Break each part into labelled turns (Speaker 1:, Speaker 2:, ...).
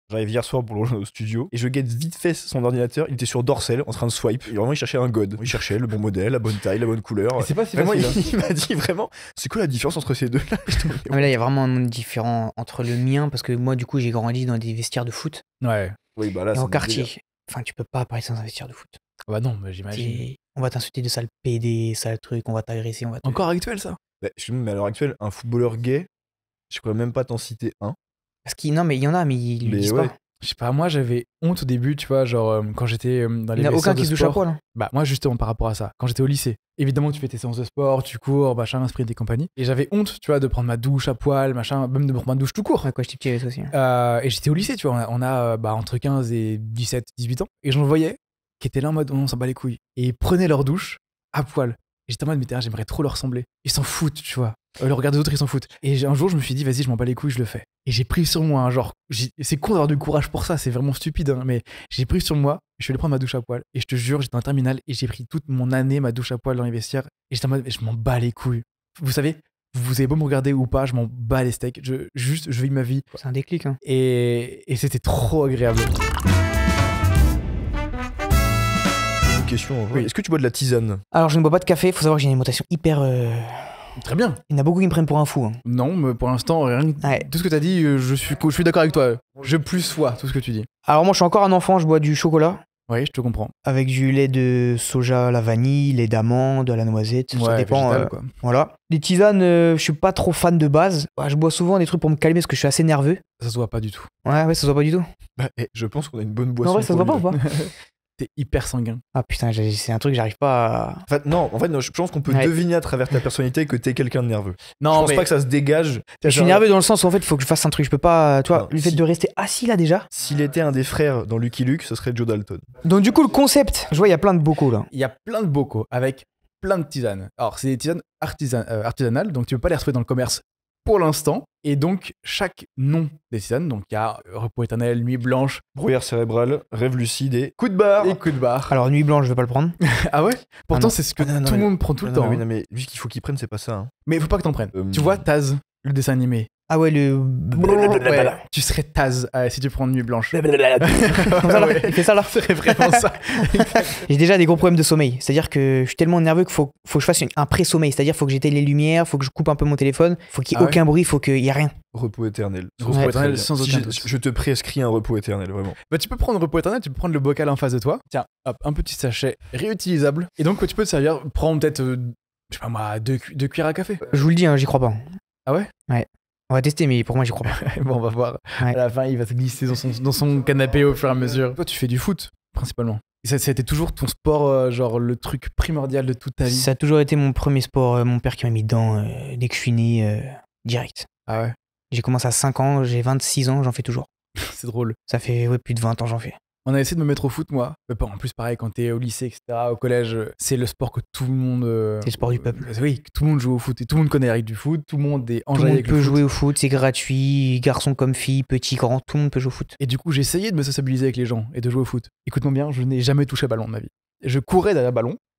Speaker 1: J'arrive hier soir pour le rejoindre au studio et je guette vite fait son ordinateur. Il était sur Dorsel en train de swipe. Et vraiment, il cherchait un God. Il cherchait le bon modèle, la bonne taille, la bonne couleur.
Speaker 2: Et c'est pas si
Speaker 1: Vraiment,
Speaker 2: facile.
Speaker 1: il m'a dit vraiment, c'est quoi la différence entre ces deux-là?
Speaker 3: Mais là, il y a vraiment un monde différent entre le mien, parce que moi, du coup, j'ai grandi dans des vestiaires de foot.
Speaker 2: Ouais.
Speaker 1: Oui, bah là,
Speaker 3: Et
Speaker 1: c'est
Speaker 3: en
Speaker 1: un
Speaker 3: quartier.
Speaker 1: délire.
Speaker 3: Enfin, tu peux pas apparaître dans un vestiaire de foot.
Speaker 2: Bah non, bah j'imagine.
Speaker 3: On va t'insulter de sale PD, sale truc, on va t'agresser, on va te...
Speaker 2: Encore actuel ça?
Speaker 1: Bah, mais à l'heure actuelle, un footballeur gay, je pourrais même pas t'en citer un.
Speaker 3: Parce qu'il... Non, mais il y en a, mais ils le
Speaker 1: Mais
Speaker 3: disent
Speaker 1: ouais.
Speaker 3: pas.
Speaker 2: Je sais pas, moi j'avais honte au début, tu vois, genre quand j'étais dans les
Speaker 3: Il n'y en a aucun
Speaker 2: vestiaires
Speaker 3: qui
Speaker 2: de
Speaker 3: se douche
Speaker 2: sport.
Speaker 3: à poil. Hein.
Speaker 2: Bah moi justement par rapport à ça, quand j'étais au lycée, évidemment tu fais tes séances de sport, tu cours, machin, sprint et compagnie. Et j'avais honte, tu vois, de prendre ma douche à poil, machin, même de prendre ma douche tout court.
Speaker 3: Ouais, quand j'étais petit, il y avait ça aussi. Hein.
Speaker 2: Et j'étais au lycée, tu vois, on a entre 15 et 17, 18 ans. Et j'en voyais qui étaient là en mode on s'en bat les couilles. Et ils prenaient leur douche à poil. Et j'étais en mode mais j'aimerais trop leur ressembler. Ils s'en foutent, tu vois. Le regard des autres, ils s'en foutent. Et un jour, je me suis dit, vas-y, je m'en bats les couilles, je le fais. Et j'ai pris sur moi, hein, genre, c'est con d'avoir du courage pour ça, c'est vraiment stupide, hein, mais j'ai pris sur moi, je suis allé prendre ma douche à poil. Et je te jure, j'étais en terminale et j'ai pris toute mon année ma douche à poil dans les vestiaires. Et j'étais en mode, mais je m'en bats les couilles. Vous savez, vous avez beau me regarder ou pas, je m'en bats les steaks. Je vis ma vie.
Speaker 3: C'est un déclic. Hein.
Speaker 2: Et c'était trop agréable.
Speaker 1: Une question en vrai.
Speaker 2: Oui.
Speaker 1: Est-ce que tu bois de la tisane?
Speaker 3: Alors, je ne bois pas de café, faut savoir que j'ai une alimentation hyper...
Speaker 2: Très bien.
Speaker 3: Il y en a beaucoup qui me prennent pour un fou. Hein.
Speaker 2: Non, mais pour l'instant, rien.
Speaker 3: Ouais.
Speaker 2: Tout ce que t'as dit, je suis d'accord avec toi. Je plus vois tout ce que tu dis.
Speaker 3: Alors, moi, je suis encore un enfant, je bois du chocolat.
Speaker 2: Oui, je te comprends.
Speaker 3: Avec du lait de soja à la vanille, lait d'amande à la noisette, ça
Speaker 2: Ouais,
Speaker 3: dépend.
Speaker 2: végétal, quoi.
Speaker 3: Voilà. Les tisanes, je suis pas trop fan de base. Ouais, je bois souvent des trucs pour me calmer parce que je suis assez nerveux.
Speaker 2: Ça se voit pas du tout.
Speaker 3: Ouais, ça se voit pas du tout.
Speaker 1: Bah, je pense qu'on a une bonne boisson.
Speaker 3: Non, ouais, ça se voit pas
Speaker 1: pour
Speaker 3: ou
Speaker 1: lui,
Speaker 3: pas?
Speaker 2: T'es hyper sanguin.
Speaker 3: Ah putain, c'est un truc que j'arrive pas à...
Speaker 1: En fait, non, je pense qu'on peut
Speaker 3: Ouais.
Speaker 1: deviner à travers ta personnalité que t'es quelqu'un de nerveux.
Speaker 2: Non,
Speaker 1: je pense pas que ça se dégage.
Speaker 3: Je suis nerveux dans le sens où en fait, il faut que je fasse un truc. Je peux pas. Tu vois,
Speaker 1: Non,
Speaker 3: le fait
Speaker 1: si.
Speaker 3: de rester assis là déjà.
Speaker 1: S'il était un des frères dans Lucky Luke, ce serait Joe Dalton.
Speaker 3: Donc, du coup, le concept, je vois, il y a plein de bocaux là.
Speaker 2: Il y a plein de bocaux avec plein de tisanes. Alors, c'est des tisanes artisanales, donc tu peux pas les retrouver dans le commerce pour l'instant. Et donc, chaque nom des tisanes, donc il y a repos éternel, nuit blanche
Speaker 1: Brouillard cérébral, rêve lucide et coup de barre.
Speaker 2: et coup de barre.
Speaker 3: Alors, nuit blanche, je vais pas le prendre.
Speaker 2: Ah ouais? Pourtant,
Speaker 3: non.
Speaker 2: c'est ce que
Speaker 1: Ah non,
Speaker 2: tout le
Speaker 1: mais-
Speaker 2: monde prend tout le
Speaker 1: Non,
Speaker 2: temps.
Speaker 1: mais,
Speaker 2: hein.
Speaker 1: non, mais lui, ce qu'il faut qu'il prenne, c'est pas ça. Hein.
Speaker 2: Mais il faut pas que t'en prennes. Tu vois Taz, le dessin animé.
Speaker 3: Ah ouais, le.
Speaker 2: Ouais, tu serais Taz si tu prends nuit blanche.
Speaker 3: Comme ça là,
Speaker 2: Ouais.
Speaker 3: il fait ça là.
Speaker 2: C'est vraiment ça.
Speaker 3: J'ai déjà des gros problèmes de sommeil. C'est-à-dire que je suis tellement nerveux qu'il faut que je fasse un pré-sommeil. C'est-à-dire qu'il faut que j'éteigne les lumières, faut que je coupe un peu mon téléphone, faut qu'il y ait
Speaker 2: Ah ouais
Speaker 3: aucun bruit, faut qu'il y ait rien.
Speaker 1: Repos éternel.
Speaker 2: Repos
Speaker 1: Très
Speaker 2: éternel
Speaker 1: bien.
Speaker 2: sans
Speaker 1: Si
Speaker 2: aucun
Speaker 1: je-
Speaker 2: doute.
Speaker 1: Je te prescris un repos éternel, vraiment.
Speaker 2: Bah, tu peux prendre repos éternel, tu peux prendre le bocal en face de toi. Tiens, hop, un petit sachet réutilisable. Et donc, tu peux te servir, prends peut-être, je sais pas moi, deux cuillères à café.
Speaker 3: Je vous le dis, hein, j'y crois pas.
Speaker 2: Ah ouais?
Speaker 3: Ouais. On va tester, mais pour moi, j'y crois pas.
Speaker 2: Bon, on va voir.
Speaker 3: Ouais.
Speaker 2: À la fin, il va se glisser dans son canapé au fur et à mesure. Toi, tu fais du foot, principalement. Et ça a été toujours ton sport, genre le truc primordial de toute ta vie.
Speaker 3: Ça a toujours été mon premier sport. Mon père qui m'a mis dedans dès que je suis né, direct.
Speaker 2: Ah ouais?
Speaker 3: J'ai commencé à 5 ans, j'ai 26 ans, j'en fais toujours.
Speaker 2: C'est drôle.
Speaker 3: Ça fait plus de 20 ans j'en fais.
Speaker 2: On a essayé de me mettre au foot, moi. En plus, pareil, quand t'es au lycée, etc., au collège, c'est le sport que tout le monde.
Speaker 3: C'est le sport du peuple.
Speaker 2: Oui, que tout le monde joue au foot et tout le monde connaît les règles du foot. Tout le monde est
Speaker 3: Tout le
Speaker 2: enjaillé
Speaker 3: monde
Speaker 2: avec
Speaker 3: peut
Speaker 2: le foot.
Speaker 3: jouer au foot, c'est gratuit, garçon comme fille, petit, grand, tout le monde peut jouer au foot.
Speaker 2: Et du coup, j'ai essayé de me sociabiliser avec les gens et de jouer au foot. Écoute-moi bien, je n'ai jamais touché un ballon de ma vie. Je courais derrière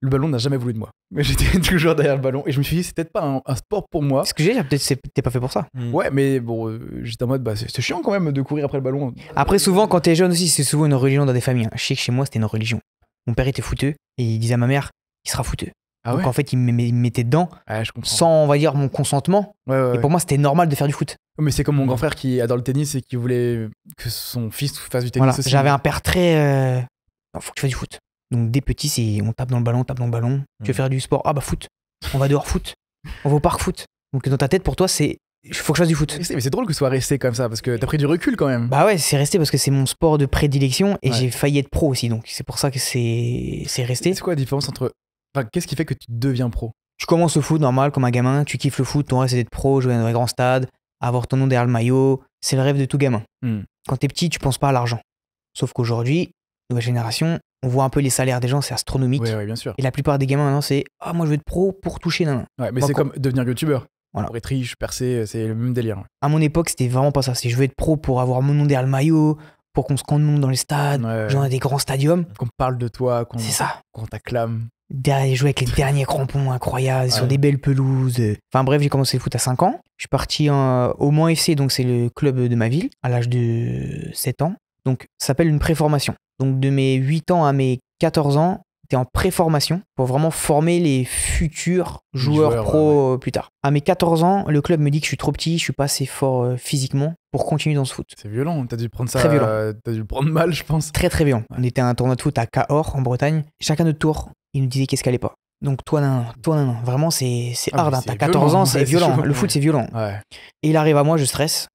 Speaker 2: le ballon n'a jamais voulu de moi. Mais j'étais toujours derrière le ballon et je me suis dit, c'est peut-être pas un sport pour moi.
Speaker 3: Ce que j'ai dit, peut-être t'es pas fait pour ça.
Speaker 2: Ouais, mais bon, j'étais en mode, bah, c'est chiant quand même de courir après le ballon.
Speaker 3: Après, souvent, quand t'es jeune aussi, c'est souvent une religion dans des familles. Je sais que chez moi, c'était une religion. Mon père était footeux et il disait à ma mère, il sera footeux.
Speaker 2: Ah
Speaker 3: Donc
Speaker 2: ouais?
Speaker 3: en fait, il me mettait dedans
Speaker 2: Ouais, je comprends.
Speaker 3: sans, on va dire, mon consentement.
Speaker 2: Ouais, ouais,
Speaker 3: Et
Speaker 2: ouais.
Speaker 3: pour moi, c'était normal de faire du foot.
Speaker 2: Mais c'est comme mon grand frère qui adore le tennis et qui voulait que son fils fasse du tennis
Speaker 3: Voilà.
Speaker 2: aussi.
Speaker 3: J'avais un père très. Non, faut que tu fasses du foot. Donc dès petit, c'est on tape dans le ballon, tape dans le ballon. Tu veux faire du sport? Ah bah foot. On va dehors foot. On va au parc foot. Donc dans ta tête, pour toi, c'est faut que je fasse du foot.
Speaker 2: Mais c'est drôle que ce soit resté comme ça parce que t'as pris du recul quand même.
Speaker 3: Bah ouais, c'est resté parce que c'est mon sport de prédilection et
Speaker 2: Ouais.
Speaker 3: j'ai failli être pro aussi. Donc c'est pour ça que c'est resté.
Speaker 2: C'est quoi la différence entre. Enfin, qu'est-ce qui fait que tu deviens pro?
Speaker 3: Tu commences au foot normal comme un gamin, tu kiffes le foot, ton rêve c'est d'être pro, jouer dans les grands stades, avoir ton nom derrière le maillot. C'est le rêve de tout gamin.
Speaker 2: Hmm.
Speaker 3: Quand t'es petit, tu penses pas à l'argent. Sauf qu'aujourd'hui, nouvelle génération, on voit un peu les salaires des gens, c'est astronomique.
Speaker 2: Ouais, bien sûr.
Speaker 3: Et la plupart des gamins maintenant, c'est ah, moi je veux être pro pour toucher. Non, non.
Speaker 2: Ouais, mais
Speaker 3: Moi,
Speaker 2: c'est
Speaker 3: quand-
Speaker 2: comme devenir youtubeur.
Speaker 3: Voilà.
Speaker 2: Pour être riche, percer, c'est le même délire.
Speaker 3: À mon époque, c'était vraiment pas ça. C'est je veux être pro pour avoir mon nom derrière le maillot, pour qu'on se compte mon nom dans les stades,
Speaker 2: Ouais.
Speaker 3: genre dans des grands stadiums.
Speaker 2: Qu'on parle de toi,
Speaker 3: C'est ça.
Speaker 2: qu'on t'acclame.
Speaker 3: Jouer avec les derniers crampons incroyables, sur des belles pelouses. Enfin bref, j'ai commencé le foot à 5 ans. Je suis parti au Mans FC, donc c'est le club de ma ville, à l'âge de 7 ans. Donc ça s'appelle une préformation. Donc de mes 8 ans à mes 14 ans, t'es en préformation pour vraiment former les futurs joueurs pro plus tard. À mes 14 ans, le club me dit que je suis trop petit, je suis pas assez fort physiquement pour continuer dans ce foot.
Speaker 2: C'est violent, t'as dû prendre ça.
Speaker 3: Très violent.
Speaker 2: T'as dû le prendre mal, je pense.
Speaker 3: Très très violent. On était à un tournoi de foot à Cahors, en Bretagne. Chacun notre tour, il nous disait qu'est-ce qu'elle allait pas. Donc toi, non. Vraiment, c'est hard. Hein. T'as 14 ans, c'est violent.
Speaker 2: Chaud,
Speaker 3: le foot, c'est violent.
Speaker 2: Ouais.
Speaker 3: Et il arrive à moi, je stresse.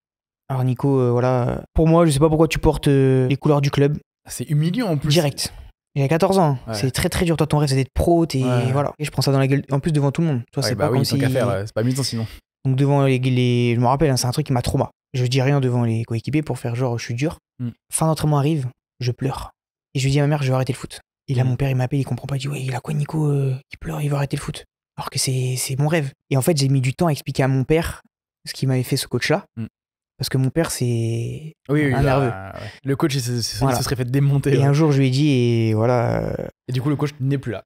Speaker 3: Alors Nico, voilà. Pour moi, je sais pas pourquoi tu portes les couleurs du club.
Speaker 2: C'est humiliant en plus.
Speaker 3: Direct. J'ai 14 ans.
Speaker 2: Ouais.
Speaker 3: C'est très très dur. Toi, ton rêve, c'est d'être pro. Voilà. Et je prends ça dans la gueule. En plus, devant tout le monde. Toi, c'est pas comme si...
Speaker 2: qu'à faire. C'est pas amusant sinon.
Speaker 3: Donc devant les... Je me rappelle, hein, c'est un truc qui m'a trauma. Je dis rien devant les coéquipiers pour faire genre, je suis dur. Fin d'entraînement arrive, je pleure. Et je dis à ma mère, je vais arrêter le foot. Et là, mon père, il m'appelle, il comprend pas. Il dit, ouais, il a quoi, Nico, qui pleure, il va arrêter le foot. Alors que c'est mon rêve. Et en fait, j'ai mis du temps à expliquer à mon père ce qui m'avait fait ce coach-là. Parce que mon père, c'est un nerveux.
Speaker 2: Ouais. Le coach, il se serait fait démonter.
Speaker 3: Et un jour, je lui ai dit, et voilà.
Speaker 2: Et du coup, le coach n'est plus là.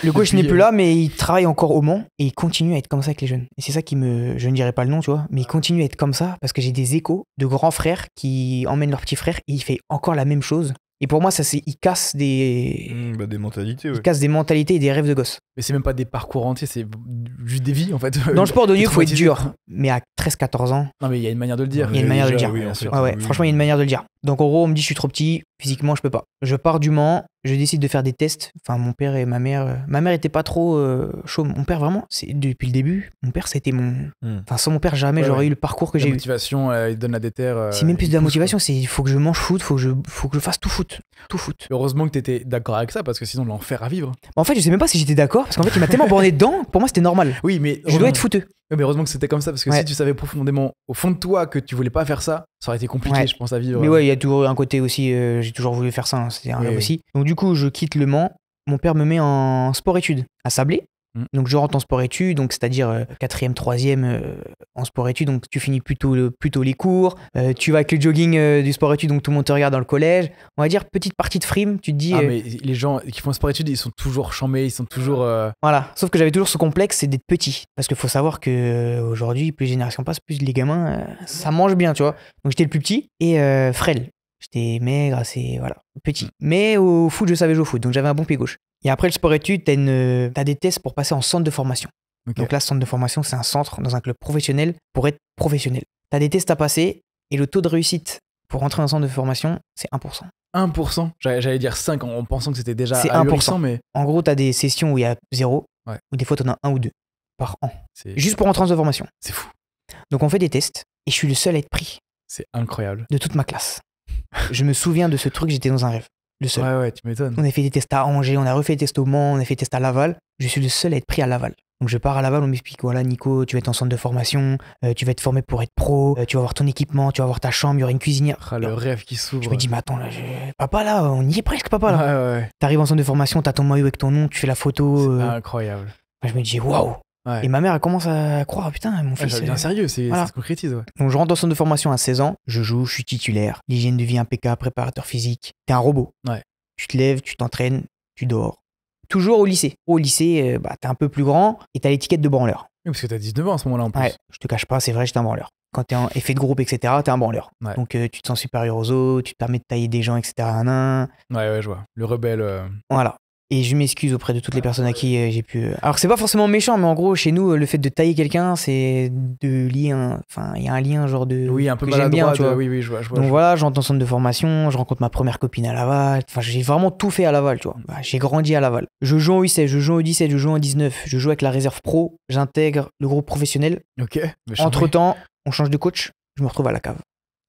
Speaker 3: Le coach n'est plus là, mais il travaille encore au Mans et il continue à être comme ça avec les jeunes. Et c'est ça qui me. Je ne dirai pas le nom, tu vois, mais il continue à être comme ça parce que j'ai des échos de grands frères qui emmènent leurs petits frères et il fait encore la même chose. Et pour moi, ça, il casse des.
Speaker 1: Des mentalités, ouais.
Speaker 3: Il casse des mentalités et des rêves de gosse.
Speaker 2: Mais c'est même pas des parcours entiers, c'est juste des vies en fait.
Speaker 3: Dans le sport de haut niveau, il faut être dur. Mais à 13-14 ans.
Speaker 2: Non, mais il y a une manière de le dire.
Speaker 3: Il y a une manière de le dire.
Speaker 2: Oui, bien sûr.
Speaker 3: Ouais, franchement, il y a une manière de le dire. Donc en gros, on me dit je suis trop petit, physiquement, je peux pas. Je pars du Mans, je décide de faire des tests. Enfin, mon père et ma mère. Ma mère était pas trop chaud. Mon père, vraiment, depuis le début, mon père, c'était mon. Enfin, sans mon père, jamais j'aurais eu le parcours que j'ai eu.
Speaker 2: La motivation, il donne la déterre.
Speaker 3: C'est même plus de la motivation, c'est il faut que je mange foot, faut que je fasse tout foot. Tout foot.
Speaker 2: Heureusement que t'étais d'accord avec ça parce que sinon l'enfer à vivre.
Speaker 3: En fait, je sais même pas si j'étais d'accord parce qu'en fait, il m'a tellement borné dedans, pour moi, c'était normal.
Speaker 2: Oui, mais.
Speaker 3: Je dois être fouteux.
Speaker 2: Oui, mais heureusement que c'était comme ça parce que si tu savais profondément au fond de toi que tu voulais pas faire ça, ça aurait été compliqué, je pense, à vivre.
Speaker 3: Mais ouais, il y a toujours un côté aussi, j'ai toujours voulu faire ça, hein, c'était un rêve aussi. Donc du coup, je quitte le Mans, mon père me met en sport-études à Sablé. Donc je rentre en sport-études, donc c'est-à-dire 4e, 3e en sport-études, donc tu finis plutôt les cours, tu vas avec le jogging du sport-études, donc tout le monde te regarde dans le collège. On va dire petite partie de frime, tu te dis...
Speaker 2: mais les gens qui font sport-études, ils sont toujours chambés, ils sont toujours...
Speaker 3: Voilà, sauf que j'avais toujours ce complexe, c'est d'être petit. Parce qu'il faut savoir qu'aujourd'hui, plus les générations passent, plus les gamins, ça mange bien, tu vois. Donc j'étais le plus petit et frêle. J'étais maigre, assez, voilà, petit. Mais au foot, je savais jouer au foot, donc j'avais un bon pied gauche. Et après le sport-études, t'as des tests pour passer en centre de formation. Okay. Donc là, centre de formation, c'est un centre dans un club professionnel pour être professionnel. T'as des tests à passer et le taux de réussite pour rentrer dans un centre de formation, c'est 1%.
Speaker 2: 1%. J'allais dire 5 en pensant que c'était déjà
Speaker 3: c'est
Speaker 2: ahurissant,
Speaker 3: 1%.
Speaker 2: Mais...
Speaker 3: En gros, t'as des sessions où il y a 0, ou des fois t'en as 1 ou 2 par an. Juste pour rentrer en centre de formation.
Speaker 2: C'est fou.
Speaker 3: Donc on fait des tests et je suis le seul à être pris.
Speaker 2: C'est incroyable.
Speaker 3: De toute ma classe. Je me souviens de ce truc, j'étais dans un rêve. Le seul.
Speaker 2: Ouais, tu m'étonnes.
Speaker 3: On a fait des tests à Angers, on a refait des tests au Mans, on a fait des tests à Laval. Je suis le seul à être pris à Laval. Donc je pars à Laval, on m'explique, voilà Nico, tu vas être en centre de formation, tu vas être formé pour être pro, tu vas avoir ton équipement, tu vas avoir ta chambre, il y aura une cuisinière.
Speaker 2: Le rêve qui s'ouvre.
Speaker 3: Je me dis, mais attends, là, papa là, on y est presque, papa là.
Speaker 2: Ouais.
Speaker 3: T'arrives en centre de formation, t'as ton maillot avec ton nom, tu fais la photo.
Speaker 2: C'est incroyable.
Speaker 3: Je me dis, waouh. Et ma mère, elle commence à croire, putain, mon fils.
Speaker 2: C'est bien sérieux, ça se concrétise. Ouais.
Speaker 3: Donc je rentre en centre de formation à 16 ans, je joue, je suis titulaire, l'hygiène de vie impeccable, préparateur physique. T'es un robot.
Speaker 2: Ouais.
Speaker 3: Tu te lèves, tu t'entraînes, tu dors. Toujours au lycée. Au lycée, t'es un peu plus grand et t'as l'étiquette de branleur.
Speaker 2: Oui, parce que t'as 19 ans à ce moment-là en plus.
Speaker 3: Ouais, je te cache pas, c'est vrai, j'étais un branleur. Quand t'es en effet de groupe, etc., t'es un branleur.
Speaker 2: Ouais.
Speaker 3: Donc tu te sens supérieur aux autres, tu te permets de tailler des gens, etc.
Speaker 2: Ouais, je vois. Le rebelle.
Speaker 3: Voilà. Et je m'excuse auprès de toutes les personnes à qui j'ai pu... Alors c'est pas forcément méchant, mais en gros, chez nous, le fait de tailler quelqu'un, c'est de lier un... Enfin, il y a un lien genre de...
Speaker 2: Oui, un peu
Speaker 3: que j'aime bien, tu vois.
Speaker 2: Oui, je vois.
Speaker 3: Donc voilà, j'entre en centre de formation, je rencontre ma première copine à Laval. Enfin, j'ai vraiment tout fait à Laval, tu vois. Bah, j'ai grandi à Laval. Je joue en U16, je joue en U17, je joue en 19, je joue avec la réserve pro, j'intègre le groupe professionnel.
Speaker 2: Ok.
Speaker 3: Entre-temps, on change de coach, je me retrouve à la cave.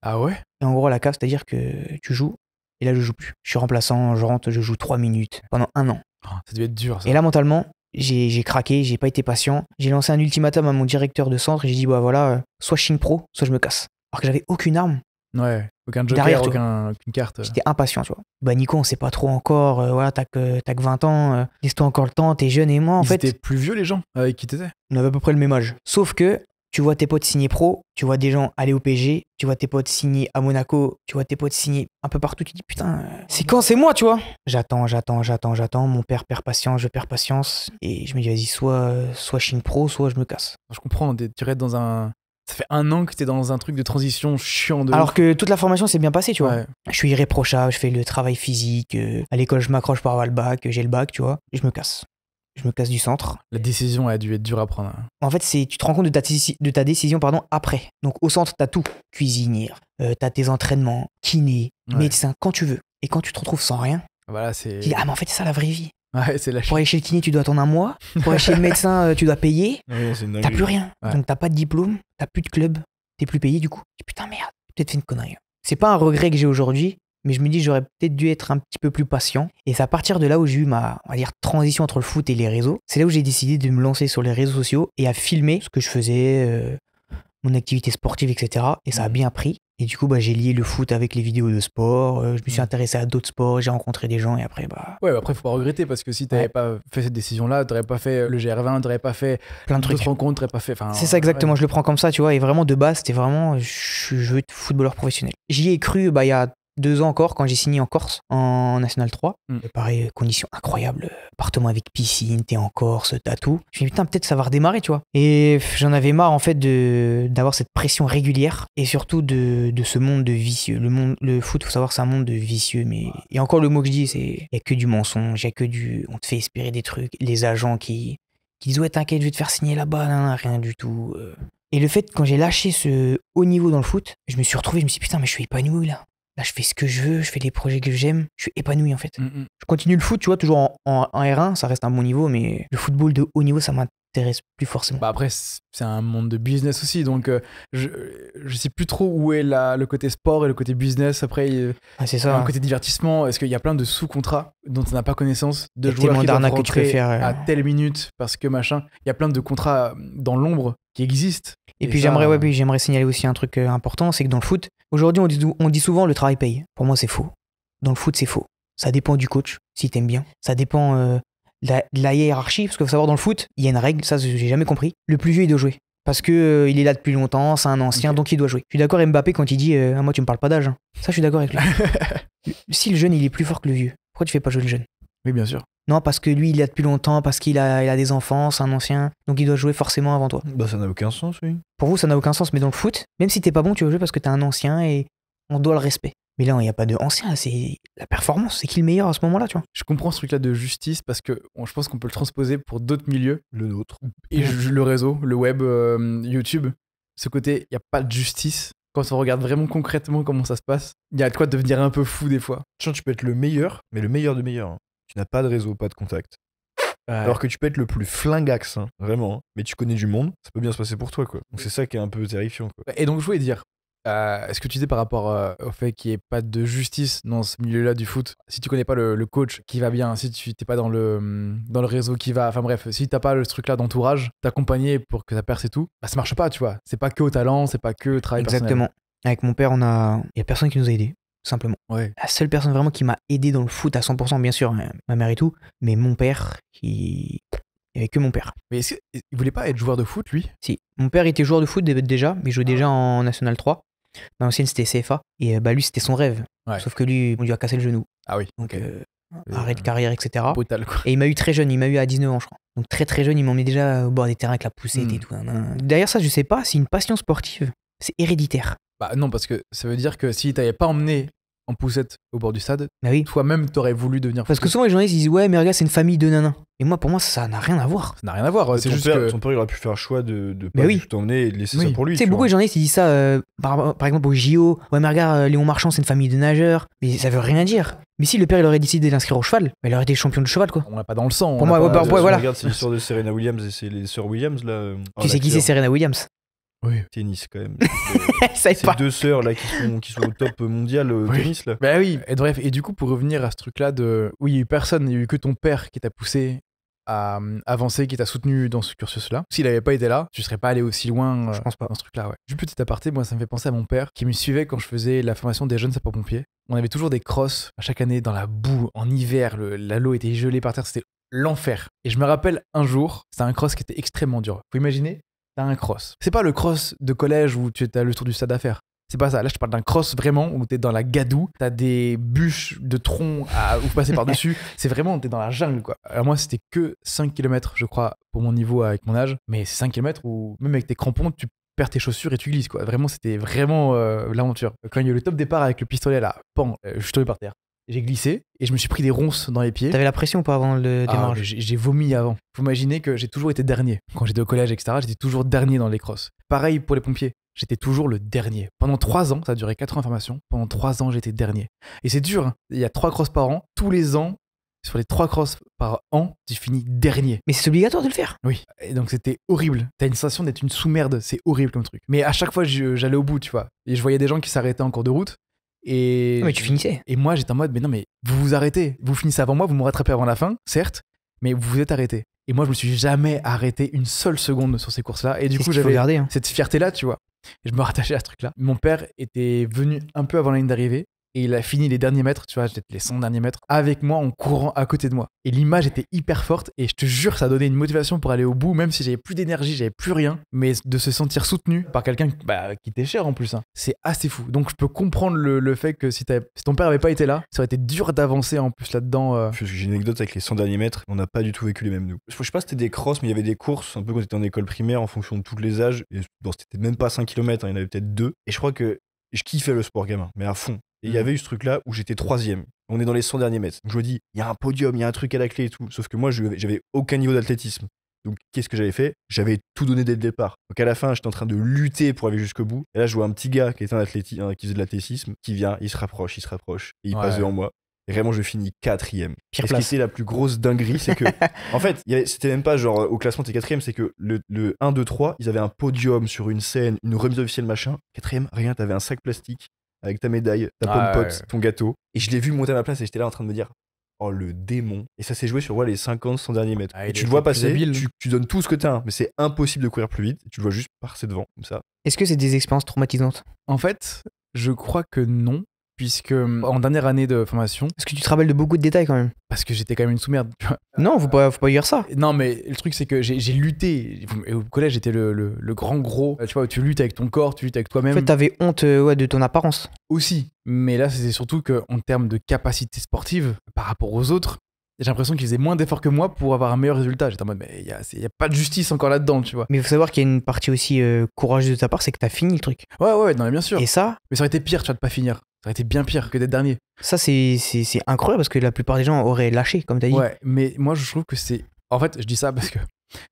Speaker 2: Ah ouais?
Speaker 3: Et en gros, à la cave, c'est-à-dire que tu joues, et là, je joue plus. Je suis remplaçant, je rentre, je joue 3 minutes pendant 1 an.
Speaker 2: Ça devait être dur, ça.
Speaker 3: Et là, mentalement, j'ai craqué, j'ai pas été patient. J'ai lancé un ultimatum à mon directeur de centre et j'ai dit, bah voilà, soit je signe pro, soit je me casse. Alors que j'avais aucune arme.
Speaker 2: Ouais, aucun joker,
Speaker 3: derrière,
Speaker 2: aucune carte.
Speaker 3: J'étais impatient, tu vois. Bah Nico, on sait pas trop encore, voilà, t'as que 20 ans, laisse-toi encore le temps, t'es jeune et moi, en fait.
Speaker 2: C'était plus vieux les gens avec qui t'étais?
Speaker 3: On avait à peu près le même âge. Sauf que tu vois tes potes signer pro, tu vois des gens aller au PSG, tu vois tes potes signer à Monaco, tu vois tes potes signer un peu partout, tu te dis putain, c'est quand, c'est moi, tu vois. J'attends, mon père perd patience, je perds patience, et je me dis vas-y, soit je signe pro, soit je me casse.
Speaker 2: Je comprends, tu restes dans un... Ça fait 1 an que t'es dans un truc de transition chiant de
Speaker 3: Alors
Speaker 2: ouf.
Speaker 3: que toute la formation s'est bien passée, tu vois.
Speaker 2: Ouais.
Speaker 3: Je suis irréprochable, je fais le travail physique, à l'école je m'accroche pour avoir le bac, j'ai le bac, tu vois, et je me casse. Je me casse du centre.
Speaker 2: La décision a dû être dure à prendre.
Speaker 3: En fait, tu te rends compte de ta décision après. Donc au centre, t'as tout. Cuisinière, t'as tes entraînements, kiné,
Speaker 2: Ouais.
Speaker 3: médecin, quand tu veux. Et quand tu te retrouves sans rien,
Speaker 2: Voilà, c'est...
Speaker 3: tu dis ah mais en fait c'est ça la vraie vie.
Speaker 2: Ouais, c'est la
Speaker 3: Pour aller chez le kiné, tu dois attendre un mois. Pour aller chez le médecin, tu dois payer.
Speaker 1: Ouais, c'est une
Speaker 3: T'as
Speaker 1: dinguerie.
Speaker 3: plus rien.
Speaker 2: Ouais.
Speaker 3: Donc t'as pas de diplôme, t'as plus de club, t'es plus payé du coup. Tu dis, putain merde, j'ai peut-être fait une connerie. C'est pas un regret que j'ai aujourd'hui, mais je me dis j'aurais peut-être dû être un petit peu plus patient. Et c'est à partir de là où j'ai eu ma, on va dire, transition entre le foot et les réseaux. C'est là où j'ai décidé de me lancer sur les réseaux sociaux et à filmer ce que je faisais, mon activité sportive, etc. Et ça a bien pris. Et du coup, j'ai lié le foot avec les vidéos de sport. Je me suis intéressé à d'autres sports, j'ai rencontré des gens et après,
Speaker 2: Ouais, après, faut pas regretter parce que si t'avais pas fait cette décision-là, t'aurais pas fait le GR20, t'aurais pas fait
Speaker 3: plein de trucs.
Speaker 2: d'autres rencontres, t'aurais pas fait. Enfin,
Speaker 3: C'est ça exactement,
Speaker 2: ouais.
Speaker 3: je le prends comme ça, tu vois. Et vraiment, de base, c'était vraiment, je veux être footballeur professionnel. J'y ai cru, il y a 2 ans encore, quand j'ai signé en Corse, en National 3. Et pareil, conditions incroyables. Appartement avec piscine, t'es en Corse, t'as tout. Je me dis, putain, peut-être ça va redémarrer, tu vois. Et j'en avais marre, en fait, d'avoir cette pression régulière. Et surtout de ce monde de vicieux. Le foot, faut savoir, c'est un monde de vicieux. Mais et encore, le mot que je dis, c'est, il y a que du mensonge, il y a que on te fait espérer des trucs. Les agents qui disent, ouais, t'inquiète, je vais te faire signer là-bas, non, rien du tout. Et le fait, quand j'ai lâché ce haut niveau dans le foot, je me suis retrouvé, je me suis dit, putain, mais je suis épanoui, là. Là, je fais ce que je veux, je fais les projets que j'aime, je suis épanoui en fait. Je continue le foot, tu vois, toujours en R1, ça reste un bon niveau, mais le football de haut niveau, ça m'intéresse plus forcément.
Speaker 2: Bah après, c'est un monde de business aussi, donc je sais plus trop où est le côté sport et le côté business. Après,
Speaker 3: C'est
Speaker 2: il y a
Speaker 3: ça.
Speaker 2: un côté divertissement. Est-ce qu'il y a plein de sous-contrats dont on n'a pas connaissance, de
Speaker 3: Il y a
Speaker 2: joueurs
Speaker 3: tellement
Speaker 2: qui doivent
Speaker 3: d'arnaques que tu peux
Speaker 2: rentrer
Speaker 3: faire,
Speaker 2: à telle minute parce que machin. Il y a plein de contrats dans l'ombre qui existent.
Speaker 3: Et puis
Speaker 2: ça,
Speaker 3: j'aimerais signaler aussi un truc important, c'est que dans le foot, aujourd'hui on dit souvent le travail paye. Pour moi c'est faux. Dans le foot c'est faux. Ça dépend du coach, si t'aimes bien. Ça dépend de la hiérarchie, parce qu'il faut savoir dans le foot, il y a une règle, ça j'ai jamais compris. Le plus vieux il doit jouer. Parce que il est là depuis longtemps, c'est un ancien, donc il doit jouer. Je suis d'accord avec Mbappé quand il dit moi tu me parles pas d'âge. Hein. Ça je suis d'accord avec lui. Si le jeune il est plus fort que le vieux, pourquoi tu fais pas jouer le jeune?
Speaker 2: Oui, bien sûr.
Speaker 3: Non, parce que lui il est là depuis longtemps, parce qu'il a des enfants, c'est un ancien, donc il doit jouer forcément avant toi.
Speaker 1: Bah ça n'a aucun sens, oui.
Speaker 3: Pour vous, ça n'a aucun sens, mais dans le foot, même si t'es pas bon, tu vas jouer parce que t'es un ancien et on doit le respect. Mais là, il n'y a pas de ancien, c'est la performance. C'est qui le meilleur à ce moment-là, tu vois?
Speaker 2: Je comprends ce truc-là de justice parce que je pense qu'on peut le transposer pour d'autres milieux.
Speaker 1: Le nôtre.
Speaker 2: Et le réseau, le web, YouTube. Ce côté, il n'y a pas de justice. Quand on regarde vraiment concrètement comment ça se passe, il y a de quoi devenir un peu fou des fois.
Speaker 1: Tu peux être le meilleur, mais le meilleur de meilleur. Hein. Tu n'as pas de réseau, pas de contact. Alors que tu peux être le plus flingax, hein, vraiment, hein, mais tu connais du monde, ça peut bien se passer pour toi, quoi. Donc c'est ça qui est un peu terrifiant, quoi.
Speaker 2: Et donc je voulais dire, est-ce que tu disais par rapport au fait qu'il n'y ait pas de justice dans ce milieu-là du foot, si tu connais pas le coach qui va bien, si tu n'es pas dans le réseau qui va, enfin bref, si t'as pas le truc-là d'entourage, t'accompagner pour que ça perce et tout, bah ça marche pas, tu vois. C'est pas que au talent, c'est pas que travail
Speaker 3: Exactement. Avec mon père, il y a personne qui nous a aidés, simplement.
Speaker 2: Ouais.
Speaker 3: La seule personne vraiment qui m'a aidé dans le foot à 100%, bien sûr, ma mère et tout, mais mon père, il n'y avait que mon père.
Speaker 2: Mais est-ce qu'il voulait pas être joueur de foot, lui?
Speaker 3: Si. Mon père était joueur de foot déjà, mais il jouait déjà en National 3. Dans l'ancienne, c'était CFA. Et lui, c'était son rêve.
Speaker 2: Ouais.
Speaker 3: Sauf que lui, on lui a cassé le genou.
Speaker 2: Ah oui.
Speaker 3: Donc, arrêt de carrière, etc.
Speaker 2: Brutal, quoi.
Speaker 3: Et il m'a eu très jeune, il m'a eu à 19 ans, je crois. Donc très très jeune, il m'emmenait déjà au bord des terrains avec la poussette et tout. Derrière ça, je sais pas si une passion sportive, c'est héréditaire.
Speaker 2: Bah non, parce que ça veut dire que si t'avais pas emmené en poussette au bord du stade,
Speaker 3: Bah oui.
Speaker 2: toi-même t'aurais voulu devenir
Speaker 3: Parce que souvent les journalistes ils disent ouais mais regarde c'est une famille de nanas. Et moi pour moi ça n'a rien à voir.
Speaker 2: Ça n'a rien à voir, c'est juste que...
Speaker 1: Ton père il aurait pu faire le choix de
Speaker 3: Mais
Speaker 1: pas
Speaker 3: oui.
Speaker 1: tout emmener et de laisser
Speaker 2: Oui.
Speaker 1: ça pour lui.
Speaker 3: Tu sais
Speaker 1: tu
Speaker 3: beaucoup
Speaker 1: vois.
Speaker 3: de journalistes ils disent ça par exemple au JO. Ouais mais regarde Léon Marchand c'est une famille de nageurs. Mais ça veut rien dire. Mais si le père il aurait décidé d'inscrire au cheval, bah, il aurait été champion de cheval quoi.
Speaker 2: On l'a pas dans le sang.
Speaker 3: Pour
Speaker 2: on
Speaker 3: moi,
Speaker 2: l'a
Speaker 3: ouais,
Speaker 2: pas-
Speaker 3: bah, voilà.
Speaker 1: Regarde, c'est l'histoire de Serena Williams et c'est les sœurs Williams là.
Speaker 3: Tu sais qui c'est Serena Williams?
Speaker 2: Oui.
Speaker 1: Tennis quand même.
Speaker 3: Ça est
Speaker 1: Ces
Speaker 3: pas.
Speaker 1: deux sœurs là qui sont au top mondial au
Speaker 2: Oui.
Speaker 1: tennis là.
Speaker 2: Bah oui, et bref, et du coup, pour revenir à ce truc-là de... Oui, il y a eu personne, il y a eu que ton père qui t'a poussé à avancer, qui t'a soutenu dans ce cursus-là. S'il avait pas été là, tu serais pas allé aussi loin
Speaker 3: Je pense pas.
Speaker 2: dans ce truc-là, ouais. Du petit aparté, moi, ça me fait penser à mon père qui me suivait quand je faisais la formation des jeunes sapeurs-pompiers. On avait toujours des crosses à chaque année dans la boue, en hiver, l'eau était gelée par terre, c'était l'enfer. Et je me rappelle un jour, c'était un cross qui était extrêmement dur. Faut imaginer, t'as un cross. C'est pas le cross de collège où tu as le tour du stade à faire. C'est pas ça. Là, je te parle d'un cross vraiment où t'es dans la gadoue, t'as des bûches de troncs où faut passer par-dessus. C'est vraiment, t'es dans la jungle, quoi. Alors, moi, c'était que 5 km, je crois, pour mon niveau avec mon âge. Mais c'est 5 km où, même avec tes crampons, tu perds tes chaussures et tu glisses, quoi. Vraiment, c'était vraiment l'aventure. Quand il y a eu le top départ avec le pistolet, là, je suis tombé par terre. J'ai glissé et je me suis pris des ronces dans les pieds.
Speaker 3: T'avais la pression ou pas avant le démarrage?
Speaker 2: J'ai vomi avant. Faut imaginer que j'ai toujours été dernier. Quand j'étais au collège, etc., j'étais toujours dernier dans les crosses. Pareil pour les pompiers. J'étais toujours le dernier. Pendant 3 ans, ça a duré 4 ans d'information. Pendant 3 ans, j'étais dernier. Et c'est dur, hein. Il y a 3 crosses par an. Tous les ans, sur les 3 crosses par an, tu finis dernier.
Speaker 3: Mais c'est obligatoire de le faire.
Speaker 2: Oui. Et donc c'était horrible. T'as une sensation d'être une sous-merde. C'est horrible comme truc. Mais à chaque fois, j'allais au bout, tu vois. Et je voyais des gens qui s'arrêtaient en cours de route. Et
Speaker 3: mais tu finissais.
Speaker 2: Et moi, j'étais en mode, mais non, mais vous vous arrêtez. Vous finissez avant moi, vous me rattrapez avant la fin, certes, mais vous vous êtes arrêté. Et moi, je me suis jamais arrêté une seule seconde sur ces courses-là. Et du coup, j'avais cette fierté-là, tu vois. Et je me rattachais à ce truc-là. Mon père était venu un peu avant la ligne d'arrivée. Et il a fini les derniers mètres, tu vois, peut-être les 100 derniers mètres, avec moi en courant à côté de moi. Et l'image était hyper forte. Et je te jure, ça donnait une motivation pour aller au bout, même si j'avais plus d'énergie, j'avais plus rien. Mais de se sentir soutenu par quelqu'un qui t'est cher en plus, hein, c'est assez fou. Donc je peux comprendre le fait que si ton père avait pas été là, ça aurait été dur d'avancer en plus là-dedans.
Speaker 1: J'ai une anecdote avec les 100 derniers mètres. On n'a pas du tout vécu les mêmes, nous. Je sais pas si c'était des crosses, mais il y avait des courses, un peu quand t'étais en école primaire, en fonction de tous les âges. Et bon, c'était même pas 5 km, hein, il y en avait peut-être 2. Et je crois que je kiffais le sport gamin, mais à fond. Et il y avait eu ce truc-là où j'étais 3ème. On est dans les 100 derniers mètres. Donc je me dis, il y a un podium, il y a un truc à la clé et tout. Sauf que moi, j'avais aucun niveau d'athlétisme. Donc qu'est-ce que j'avais fait? J'avais tout donné dès le départ. Donc à la fin, j'étais en train de lutter pour aller jusqu'au bout. Et là, je vois un petit gars qui était qui faisait de l'athlétisme, qui vient, il se rapproche, et il passe devant moi. Et vraiment, je finis 4ème. Et ce qui était la plus grosse dinguerie, c'est que, en fait, c'était même pas genre au classement, t'es 4ème, c'est que le 1, 2, 3, ils avaient un podium sur une scène, une remise officielle, machin. 4ème, rien, t'avais un sac plastique avec ta médaille, ta pomme pote, ton gâteau. Et je l'ai vu monter à ma place et j'étais là en train de me dire, oh le démon. Et ça s'est joué sur les 50, 100 derniers mètres. Et tu le vois passer, tu donnes tout ce que t'as, mais c'est impossible de courir plus vite. Et tu le vois juste passer devant, comme ça.
Speaker 3: Est-ce que c'est des expériences traumatisantes?
Speaker 2: En fait, je crois que non. Puisque en dernière année de formation.
Speaker 3: Est-ce que tu te rappelles de beaucoup de détails quand même?
Speaker 2: Parce que j'étais quand même une sous-merde.
Speaker 3: Non, faut pas dire ça.
Speaker 2: Non, mais le truc, c'est que j'ai lutté. Au collège, j'étais le grand gros. Tu vois, tu luttes avec ton corps, tu luttes avec toi-même.
Speaker 3: En fait, t'avais honte de ton apparence.
Speaker 2: Aussi. Mais là, c'était surtout qu'en termes de capacité sportive, par rapport aux autres, j'ai l'impression qu'ils faisaient moins d'efforts que moi pour avoir un meilleur résultat. J'étais en mode, mais il y a pas de justice encore là-dedans, tu vois.
Speaker 3: Mais il faut savoir qu'il y a une partie aussi courageuse de ta part, c'est que t'as fini le truc.
Speaker 2: Ouais, non, mais bien sûr.
Speaker 3: Et ça.
Speaker 2: Mais ça aurait été pire, tu vois, de pas finir. Ça aurait été bien pire que d'être dernier.
Speaker 3: Ça, c'est incroyable parce que la plupart des gens auraient lâché, comme t'as dit.
Speaker 2: Ouais, mais moi, je trouve que c'est. En fait, je dis ça parce que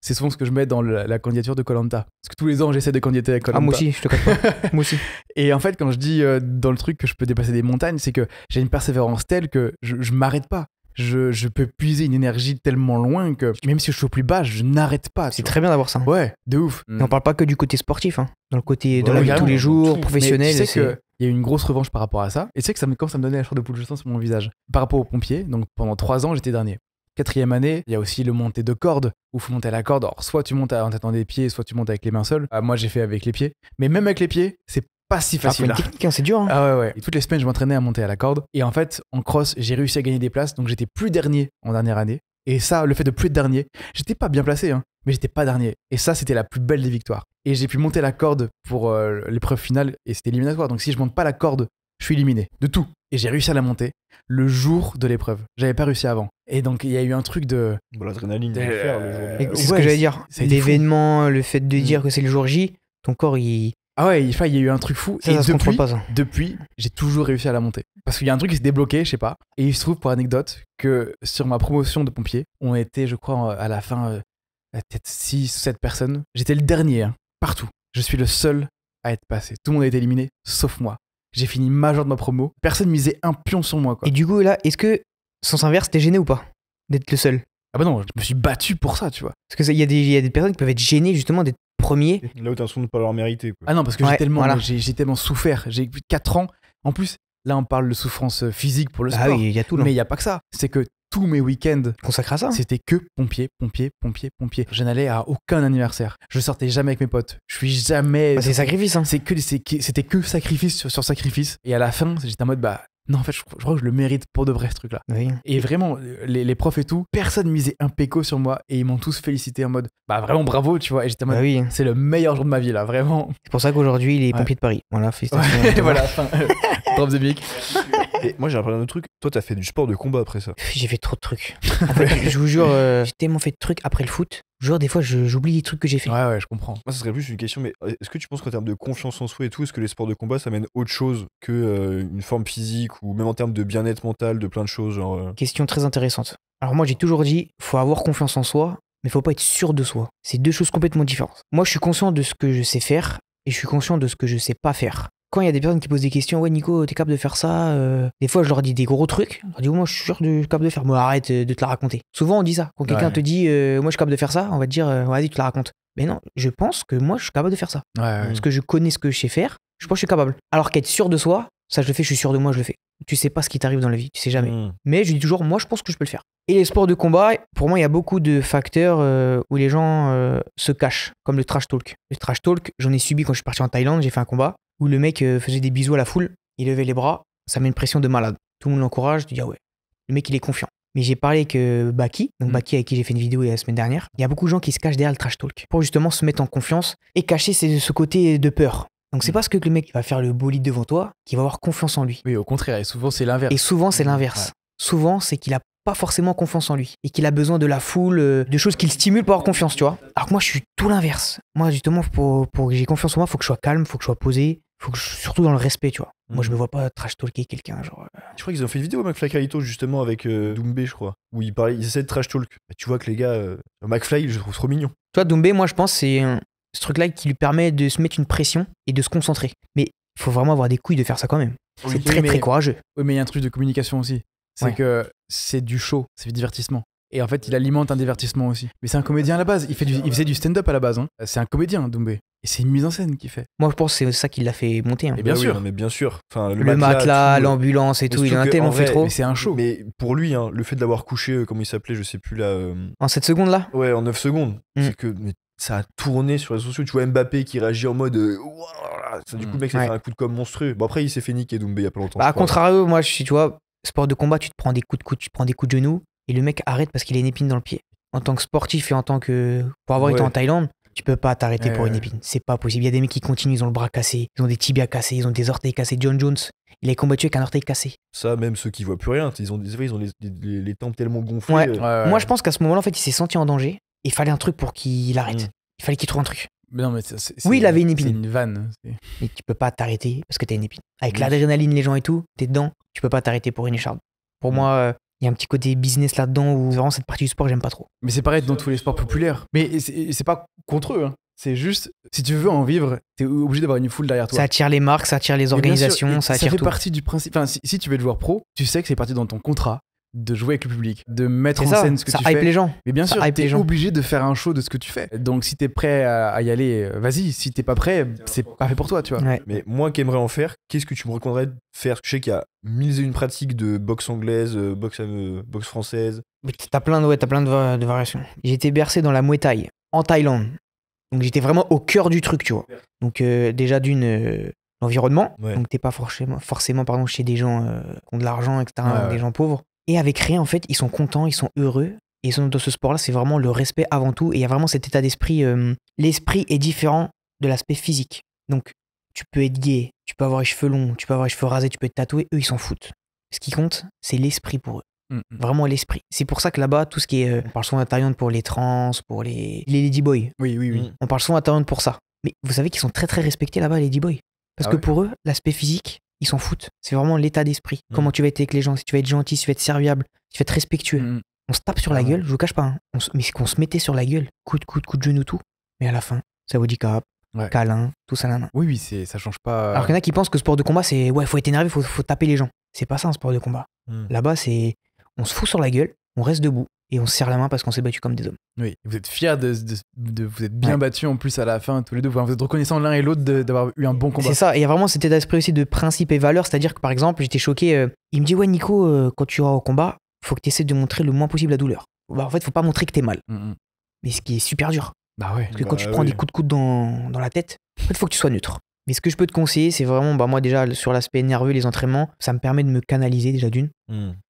Speaker 2: c'est souvent ce que je mets dans la candidature de Koh-Lanta. Parce que tous les ans, j'essaie de candidater à Koh-Lanta.
Speaker 3: Ah, moi aussi, je te cache pas. Moi aussi.
Speaker 2: Et en fait, quand je dis dans le truc que je peux dépasser des montagnes, c'est que j'ai une persévérance telle que je m'arrête pas. Je peux puiser une énergie tellement loin que même si je suis au plus bas, je n'arrête pas.
Speaker 3: C'est très bien d'avoir ça.
Speaker 2: Ouais, de ouf.
Speaker 3: Et on parle pas que du côté sportif, hein. Dans le côté de la vie de tous les jours, professionnel.
Speaker 2: Tu sais qu'il y a eu une grosse revanche par rapport à ça. Et tu sais que ça me donnait la chair de poule juste sur mon visage. Par rapport aux pompiers, donc pendant 3 ans, j'étais dernier. 4ème année, il y a aussi le monter de corde, où il faut monter à la corde. Alors, soit tu montes en tâtant des pieds, soit tu montes avec les mains seules. Moi, j'ai fait avec les pieds. Mais même avec les pieds, c'est pas si facile.
Speaker 3: C'est une technique, hein, c'est dur. Hein.
Speaker 2: Ah ouais. Et toutes les semaines, je m'entraînais à monter à la corde. Et en fait, en cross, j'ai réussi à gagner des places. Donc, j'étais plus dernier en dernière année. Et ça, le fait de plus être dernier, j'étais pas bien placé, hein, mais j'étais pas dernier. Et ça, c'était la plus belle des victoires. Et j'ai pu monter la corde pour l'épreuve finale. Et c'était éliminatoire. Donc, si je monte pas la corde, je suis éliminé de tout. Et j'ai réussi à la monter le jour de l'épreuve. J'avais pas réussi avant. Et donc, il y a eu un truc de.
Speaker 1: Bon, l'adrénaline, le jour.
Speaker 3: C'est ce que j'allais dire. L'événement, le fait de dire que c'est le jour J, ton corps, il.
Speaker 2: Ah ouais, il y a eu un truc fou.
Speaker 3: Ça
Speaker 2: depuis, j'ai toujours réussi à la monter. Parce qu'il y a un truc qui s'est débloqué, je sais pas. Et il se trouve, pour anecdote, que sur ma promotion de pompier, on était, je crois, à la fin, peut-être 6 ou 7 personnes. J'étais le dernier, hein, partout. Je suis le seul à être passé. Tout le monde a été éliminé, sauf moi. J'ai fini major de ma promo. Personne misait un pion sur moi, quoi.
Speaker 3: Et du coup, là, est-ce que, sens inverse, t'es gêné ou pas d'être le seul?
Speaker 2: Ah bah non, je me suis battu pour ça, tu vois.
Speaker 3: Parce qu'il y a des personnes qui peuvent être gênées, justement, d'être premier.
Speaker 1: Là où t'as l'impression de ne pas l'avoir mérité, quoi.
Speaker 2: Ah non, parce que j'ai tellement souffert. J'ai 4 ans. En plus, là, on parle de souffrance physique pour le sport.
Speaker 3: Ah oui, il y a tout là.
Speaker 2: Mais il n'y a pas que ça. C'est que tous mes week-ends
Speaker 3: consacrés à ça.
Speaker 2: C'était que pompier. Je n'allais à aucun anniversaire. Je sortais jamais avec mes potes. Je suis jamais.
Speaker 3: C'est sacrifice, hein.
Speaker 2: C'était que sacrifice sur sacrifice. Et à la fin, j'étais en mode, non, en fait, je crois que je le mérite pour de vrai, ce truc-là.
Speaker 3: Oui.
Speaker 2: Et vraiment, les profs et tout, personne misait un péco sur moi et ils m'ont tous félicité en mode, bah vraiment bravo, tu vois. Et j'étais en mode,
Speaker 3: Bah oui.
Speaker 2: c'est le meilleur jour de ma vie, là, vraiment.
Speaker 3: C'est pour ça qu'aujourd'hui, il est
Speaker 2: Ouais.
Speaker 3: pompier de Paris. Voilà, félicitations.
Speaker 2: Ouais, voilà, fin. Drop the mic.
Speaker 1: Et moi, j'ai appris un autre truc. Toi, t'as fait du sport de combat après ça.
Speaker 3: J'ai fait trop de trucs. En fait, je vous jure, j'ai tellement fait de trucs après le foot. Je vous jure, des fois, j'oublie des trucs que j'ai fait.
Speaker 2: Ouais, je comprends.
Speaker 1: Moi, ça serait plus une question, mais est-ce que tu penses qu'en termes de confiance en soi et tout, est-ce que les sports de combat, ça mène autre chose que une forme physique ou même en termes de bien-être mental, de plein de choses genre,
Speaker 3: Question très intéressante. Alors moi, j'ai toujours dit, faut avoir confiance en soi, mais faut pas être sûr de soi. C'est deux choses complètement différentes. Moi, je suis conscient de ce que je sais faire et je suis conscient de ce que je sais pas faire. Quand il y a des personnes qui posent des questions, ouais Nico, t'es capable de faire ça, des fois je leur dis des gros trucs, je leur dis, moi je suis sûr que je suis capable de faire. Moi arrête de te la raconter. Souvent on dit ça. Quand quelqu'un
Speaker 2: Ouais.
Speaker 3: te dit, moi je suis capable de faire ça, on va te dire, vas-y tu te la racontes. Mais non, je pense que moi je suis capable de faire ça.
Speaker 2: Ouais.
Speaker 3: Parce que je connais ce que je sais faire, je pense que je suis capable. Alors qu'être sûr de soi, ça je le fais, je suis sûr de moi, je le fais. Tu sais pas ce qui t'arrive dans la vie, tu sais jamais. Mais je dis toujours, moi je pense que je peux le faire. Et les sports de combat, pour moi il y a beaucoup de facteurs où les gens se cachent, comme le trash talk. Le trash talk, j'en ai subi quand je suis parti en Thaïlande, j'ai fait un combat où le mec faisait des bisous à la foule, il levait les bras, ça met une pression de malade. Tout le monde l'encourage, tu dis ah ouais, le mec il est confiant. Mais j'ai parlé avec Baki, donc Baki avec qui j'ai fait une vidéo la semaine dernière, il y a beaucoup de gens qui se cachent derrière le trash talk pour justement se mettre en confiance et cacher ce côté de peur. Donc c'est parce que le mec va faire le bolide devant toi qu'il va avoir confiance en lui.
Speaker 2: Oui, au contraire, et souvent c'est l'inverse.
Speaker 3: Et souvent c'est l'inverse.
Speaker 2: Ouais.
Speaker 3: Souvent c'est qu'il a pas forcément confiance en lui et qu'il a besoin de la foule, de choses qui le stimulent pour avoir confiance, tu vois. Alors que moi je suis tout l'inverse. Moi justement pour que j'ai confiance en moi, faut que je sois calme, faut que je sois posé, surtout dans le respect, tu vois. Moi je me vois pas trash talker quelqu'un genre.
Speaker 1: Je crois qu'ils ont fait une vidéo McFly Carlito justement avec Doumbé, je crois, où ils essaient de trash talk. Et tu vois que les gars, McFly, je le trouve trop mignon.
Speaker 3: Tu vois, Doumbé, moi je pense c'est ce truc-là qui lui permet de se mettre une pression et de se concentrer. Mais il faut vraiment avoir des couilles de faire ça quand même.
Speaker 2: Oui,
Speaker 3: C'est très
Speaker 2: mais-
Speaker 3: très courageux.
Speaker 2: Oui, mais il y a un truc de communication aussi. C'est
Speaker 3: Ouais.
Speaker 2: que c'est du show, c'est du divertissement. Et en fait, il alimente un divertissement aussi. Mais c'est un comédien à la base. Il faisait du stand-up à la base. Hein. C'est un comédien, Doumbé. Et c'est une mise en scène qu'il fait.
Speaker 3: Moi je pense que c'est ça qui l'a fait monter. Hein.
Speaker 2: Et bien
Speaker 1: Bah oui,
Speaker 2: sûr.
Speaker 1: non, mais bien sûr. Enfin,
Speaker 3: Le matelas,
Speaker 1: tout,
Speaker 3: l'ambulance et
Speaker 1: mais
Speaker 3: tout, il
Speaker 1: surtout
Speaker 3: en a
Speaker 1: que,
Speaker 3: tellement
Speaker 1: en
Speaker 3: fait
Speaker 1: vrai,
Speaker 3: trop.
Speaker 2: Mais c'est un show.
Speaker 1: Mais pour lui, hein, le fait de l'avoir couché, comment il s'appelait, je sais plus là.
Speaker 3: En 7 secondes là.
Speaker 1: Ouais, en 9 secondes. C'est que mais ça a tourné sur les réseaux sociaux. Tu vois Mbappé qui réagit en mode. Ouah, ça, du coup, le mec s'est
Speaker 3: Ouais.
Speaker 1: fait un coup de com' monstrueux. Bon, après, il s'est fait niquer Doumbé il y a pas longtemps.
Speaker 3: Bah,
Speaker 1: je
Speaker 3: à
Speaker 1: crois.
Speaker 3: contrario, moi, tu vois, sport de combat, tu te prends des coups de coude, tu te prends des coups de genoux, et le mec arrête parce qu'il a une épine dans le pied. En tant que sportif et en tant que. Pour avoir été
Speaker 1: Ouais.
Speaker 3: en Thaïlande, tu peux pas t'arrêter pour une
Speaker 2: Ouais.
Speaker 3: épine. C'est pas possible. Il y a des mecs qui continuent, ils ont le bras cassé, ils ont des tibias cassés, ils ont des orteils cassés. John Jones, il a combattu avec un orteil cassé.
Speaker 1: Ça, même ceux qui voient plus rien, ils ont les tempes tellement gonflées.
Speaker 3: Ouais.
Speaker 2: Ouais.
Speaker 3: Moi, je pense qu'à ce moment-là, en fait, il s'est senti en danger. Il fallait un truc pour qu'il arrête.
Speaker 1: Mm.
Speaker 3: Il fallait qu'il trouve un truc.
Speaker 2: Mais non, mais
Speaker 3: Oui, il avait une épine.
Speaker 2: C'est une vanne.
Speaker 3: Mais tu peux pas t'arrêter parce que t'as une épine. Avec
Speaker 1: Oui.
Speaker 3: l'adrénaline, les gens et tout, t'es dedans, tu peux pas t'arrêter pour une écharde. Pour
Speaker 1: Mm.
Speaker 3: moi, il y a un petit côté business là-dedans où vraiment cette partie du sport, j'aime pas trop.
Speaker 2: Mais c'est pareil dans tous les sports populaires. Mais c'est pas contre eux. Hein. C'est juste, si tu veux en vivre, t'es obligé d'avoir une foule derrière toi.
Speaker 3: Ça attire les marques, ça attire les
Speaker 2: Mais bien sûr,
Speaker 3: organisations,
Speaker 2: et
Speaker 3: ça attire
Speaker 2: fait
Speaker 3: tout.
Speaker 2: partie du principe. Enfin, si tu veux être joueur pro, tu sais que c'est parti dans ton contrat de jouer avec le public, de mettre
Speaker 3: C'est
Speaker 2: en
Speaker 3: ça,
Speaker 2: scène ce que
Speaker 3: ça
Speaker 2: tu
Speaker 3: hype
Speaker 2: fais.
Speaker 3: les gens.
Speaker 2: Mais bien
Speaker 3: Ça
Speaker 2: sûr,
Speaker 3: hype les
Speaker 2: t'es
Speaker 3: gens.
Speaker 2: obligé de faire un show de ce que tu fais. Donc si t'es prêt à y aller, vas-y. Si t'es pas prêt, c'est pas fait pour toi, tu vois.
Speaker 3: Ouais.
Speaker 1: Mais moi qui aimerais en faire, qu'est-ce que tu me recommanderais de faire? Parce que je sais qu'il y a mille et une pratiques de boxe anglaise, boxe française.
Speaker 3: Mais t'as plein de variations. J'ai été bercé dans la Muay Thai en Thaïlande. Donc j'étais vraiment au cœur du truc, tu vois. Donc déjà l'environnement.
Speaker 1: Ouais.
Speaker 3: Donc t'es pas forcément chez des gens qui ont de l'argent, etc.
Speaker 2: Ouais, ouais.
Speaker 3: Des gens pauvres. Et avec rien, en fait, ils sont contents, ils sont heureux. Et ils sont dans ce sport-là, c'est vraiment le respect avant tout. Et il y a vraiment cet état d'esprit. L'esprit est différent de l'aspect physique. Donc tu peux être gay, tu peux avoir les cheveux longs, tu peux avoir les cheveux rasés, tu peux être tatoué. Eux, ils s'en foutent. Ce qui compte, c'est l'esprit pour eux. Vraiment l'esprit. C'est pour ça que là-bas, tout ce qui est. On parle souvent d'Atarian pour les trans, pour les ladyboys.
Speaker 2: Oui.
Speaker 3: On parle souvent d'Atarian pour ça. Mais vous savez qu'ils sont très très respectés là-bas, les ladyboys. Parce
Speaker 2: Ah
Speaker 3: que
Speaker 2: ouais
Speaker 3: pour eux, l'aspect physique, ils s'en foutent. C'est vraiment l'état d'esprit. Comment tu vas être avec les gens, si tu vas être gentil, si tu vas être serviable, si tu vas être respectueux.
Speaker 2: Mm.
Speaker 3: On se tape sur la
Speaker 2: Ah ouais.
Speaker 3: gueule, je vous cache pas. Hein. Mais c'est qu'on se mettait sur la gueule, coup de genou, tout. Mais à la fin, ça vous dit cap,
Speaker 2: Ouais.
Speaker 3: câlin, tout ça, là.
Speaker 2: Oui, ça change pas.
Speaker 3: Alors qu'il y en a qui pensent que sport de combat, c'est ouais, faut être énervé, faut taper les gens. C'est pas ça un sport de combat.
Speaker 1: Mm.
Speaker 3: Là-bas, c'est on se fout sur la gueule, on reste debout et on se serre la main parce qu'on s'est battu comme des hommes.
Speaker 2: Oui, vous êtes fiers vous êtes bien
Speaker 3: Ouais.
Speaker 2: battus en plus à la fin, tous les deux. Enfin, vous êtes reconnaissants l'un et l'autre d'avoir eu un bon combat.
Speaker 3: C'est ça, et il y a vraiment cet état d'esprit aussi de principe et valeur, c'est-à-dire que par exemple, j'étais choqué, il me dit ouais Nico, quand tu iras au combat, faut que tu essaies de montrer le moins possible la douleur. Bah, en fait, faut pas montrer que t'es mal,
Speaker 2: Mm.
Speaker 3: mais ce qui est super dur.
Speaker 2: Bah ouais.
Speaker 3: Parce que quand tu
Speaker 1: Bah
Speaker 3: prends
Speaker 1: oui.
Speaker 3: des coups de coude dans la tête, en fait, faut que tu sois neutre. Mais ce que je peux te conseiller, c'est vraiment, bah moi déjà, sur l'aspect nerveux, les entraînements, ça me permet de me canaliser déjà d'une.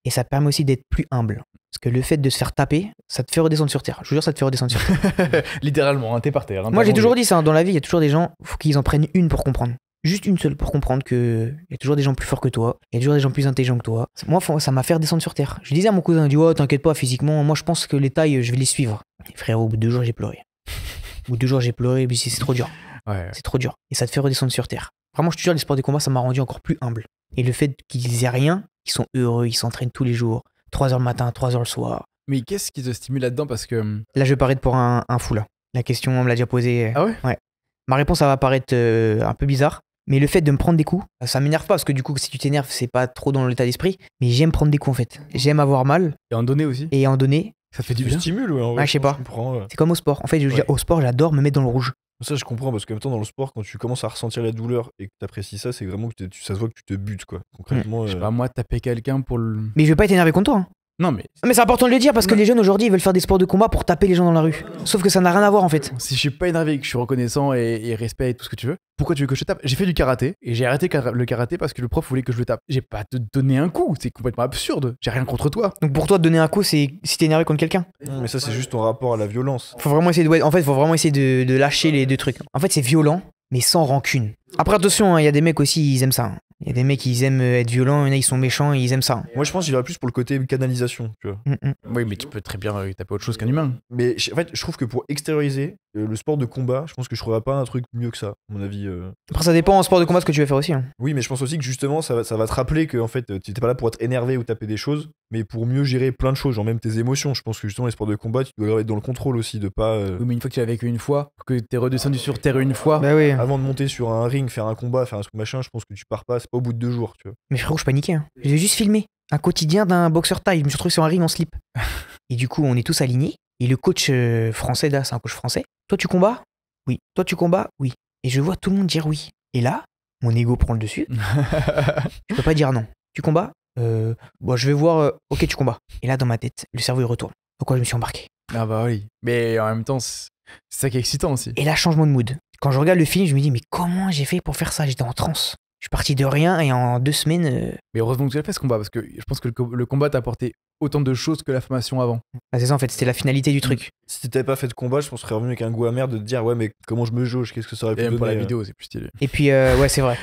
Speaker 3: Et ça permet aussi d'être plus humble. Parce que le fait de se faire taper, ça te fait redescendre sur terre. Je vous jure, ça te fait redescendre sur terre.
Speaker 2: Littéralement, hein, t'es par terre. Hein,
Speaker 3: Moi, j'ai
Speaker 2: t'as
Speaker 3: toujours
Speaker 2: mangé.
Speaker 3: dit ça, hein, dans la vie, il y a toujours des gens, faut qu'ils en prennent une pour comprendre. Juste une seule pour comprendre que il y a toujours des gens plus forts que toi, il y a toujours des gens plus intelligents que toi. Moi, ça m'a fait redescendre sur terre. Je disais à mon cousin, il dit, oh, t'inquiète pas, physiquement, moi, je pense que les tailles, je vais les suivre. Et frère, au bout de 2 jours, j'ai pleuré. Au bout de 2 jours, j'ai pleuré, et puis c'est trop dur.
Speaker 2: Ouais.
Speaker 3: C'est trop dur. Et ça te fait redescendre sur terre. Vraiment, je te jure, les sports de combat, ça m'a rendu encore plus humble. Et le fait qu'ils aient rien, ils sont heureux, ils s'entraînent tous les jours, 3h le matin, 3h le soir.
Speaker 2: Mais qu'est-ce qui te stimule là-dedans? Parce que.
Speaker 3: Là, je vais paraître pour un fou, là. La question, on me l'a déjà posée.
Speaker 2: Ah ouais?
Speaker 3: Ouais. Ma réponse, ça va paraître un peu bizarre. Mais le fait de me prendre des coups, ça m'énerve pas, parce que du coup, si tu t'énerves, c'est pas trop dans l'état d'esprit. Mais j'aime prendre des coups, en fait. J'aime avoir mal
Speaker 2: Et en donner aussi.
Speaker 3: et en donner.
Speaker 2: Ça fait du
Speaker 1: Tu
Speaker 2: bien.
Speaker 1: stimules, ouais. En vrai,
Speaker 3: Ah, je sais pas.
Speaker 1: comprends, ouais.
Speaker 3: C'est comme au sport. En fait,
Speaker 1: Ouais.
Speaker 3: au sport, j'adore me mettre dans le rouge.
Speaker 1: Ça, je comprends parce qu'en même temps, dans le sport, quand tu commences à ressentir la douleur et que tu apprécies ça, c'est vraiment que ça se voit que tu te butes, quoi. Concrètement.
Speaker 2: Je sais pas, moi, taper quelqu'un pour le.
Speaker 3: Mais je vais pas être énervé contre toi. Hein.
Speaker 2: Non, mais
Speaker 3: Mais c'est important de le dire parce que
Speaker 2: Non.
Speaker 3: les jeunes aujourd'hui, ils veulent faire des sports de combat pour taper les gens dans la rue. Sauf que ça n'a rien à voir, en fait.
Speaker 2: si je suis pas énervé, que je suis reconnaissant et respect et tout ce que tu veux, pourquoi tu veux que je te tape? J'ai fait du karaté et j'ai arrêté le karaté parce que le prof voulait que je le tape. J'ai pas te donné un coup, c'est complètement absurde. J'ai rien contre toi.
Speaker 3: Donc pour toi, te donner un coup, c'est si t'es énervé contre quelqu'un.
Speaker 1: Mais ça, c'est juste ton rapport à la violence.
Speaker 3: Faut vraiment essayer de, en fait, faut vraiment essayer de lâcher les deux trucs. En fait, c'est violent, mais sans rancune. Après, attention, il y a des mecs aussi, ils aiment ça. Il y a des mecs, ils aiment être violents, il y en a, ils sont méchants, et ils aiment ça.
Speaker 1: Moi, je pense qu'il y plus pour le côté canalisation, tu vois.
Speaker 2: Oui, mais tu peux très bien taper autre chose qu'un humain.
Speaker 1: Mais en fait, je trouve que pour extérioriser le sport de combat, je pense que je trouverais pas un truc mieux que ça, à mon avis.
Speaker 3: Après, ça dépend en sport de combat ce que tu veux faire aussi. Hein.
Speaker 1: Oui, mais je pense aussi que justement, ça va te rappeler que en fait, tu n'étais pas là pour être énervé ou taper des choses, mais pour mieux gérer plein de choses, genre même tes émotions. Je pense que justement, les sports de combat, tu dois être dans le contrôle aussi, de pas.
Speaker 2: Oui, mais une fois que tu l'as vécu une fois, que t'es redescendu sur terre une fois.
Speaker 3: Bah oui.
Speaker 1: Avant de monter sur un ring, faire un combat, faire un truc machin, je pense que tu pars pas, c'est pas au bout de 2 jours, tu vois.
Speaker 3: Mais frérot, je paniquais. Hein. J'ai juste filmé un quotidien d'un boxeur thaï. Je me suis retrouvé sur un ring en slip. Et du coup, on est tous alignés. Et le coach français, là, c'est un coach français. Toi, tu combats? Oui. Toi, tu combats? Oui. Et je vois tout le monde dire oui. Et là, mon ego prend le dessus. Je peux pas dire non. Tu combats? Bon, je vais voir. Ok, tu combats. Et là, dans ma tête, le cerveau il retourne. Pourquoi je me suis embarqué?
Speaker 2: Ah bah oui. Mais en même temps, c'est ça qui est excitant aussi.
Speaker 3: Et là, changement de mood. Quand je regarde le film, je me dis, mais comment j'ai fait pour faire ça? J'étais en transe. Je suis parti de rien et en 2 semaines.
Speaker 2: Mais heureusement que tu as fait ce combat, parce que je pense que le combat t'a apporté autant de choses que la formation avant.
Speaker 3: Bah, c'est ça en fait, c'était la finalité du truc.
Speaker 1: Si t'avais pas fait de combat, je pense que je serais revenu avec un goût amer de te dire, ouais, mais comment je me jauge, qu'est-ce que ça aurait
Speaker 2: Et
Speaker 1: pu
Speaker 2: même
Speaker 1: donner
Speaker 2: pour la vidéo, c'est plus stylé.
Speaker 3: Et puis, ouais, c'est vrai.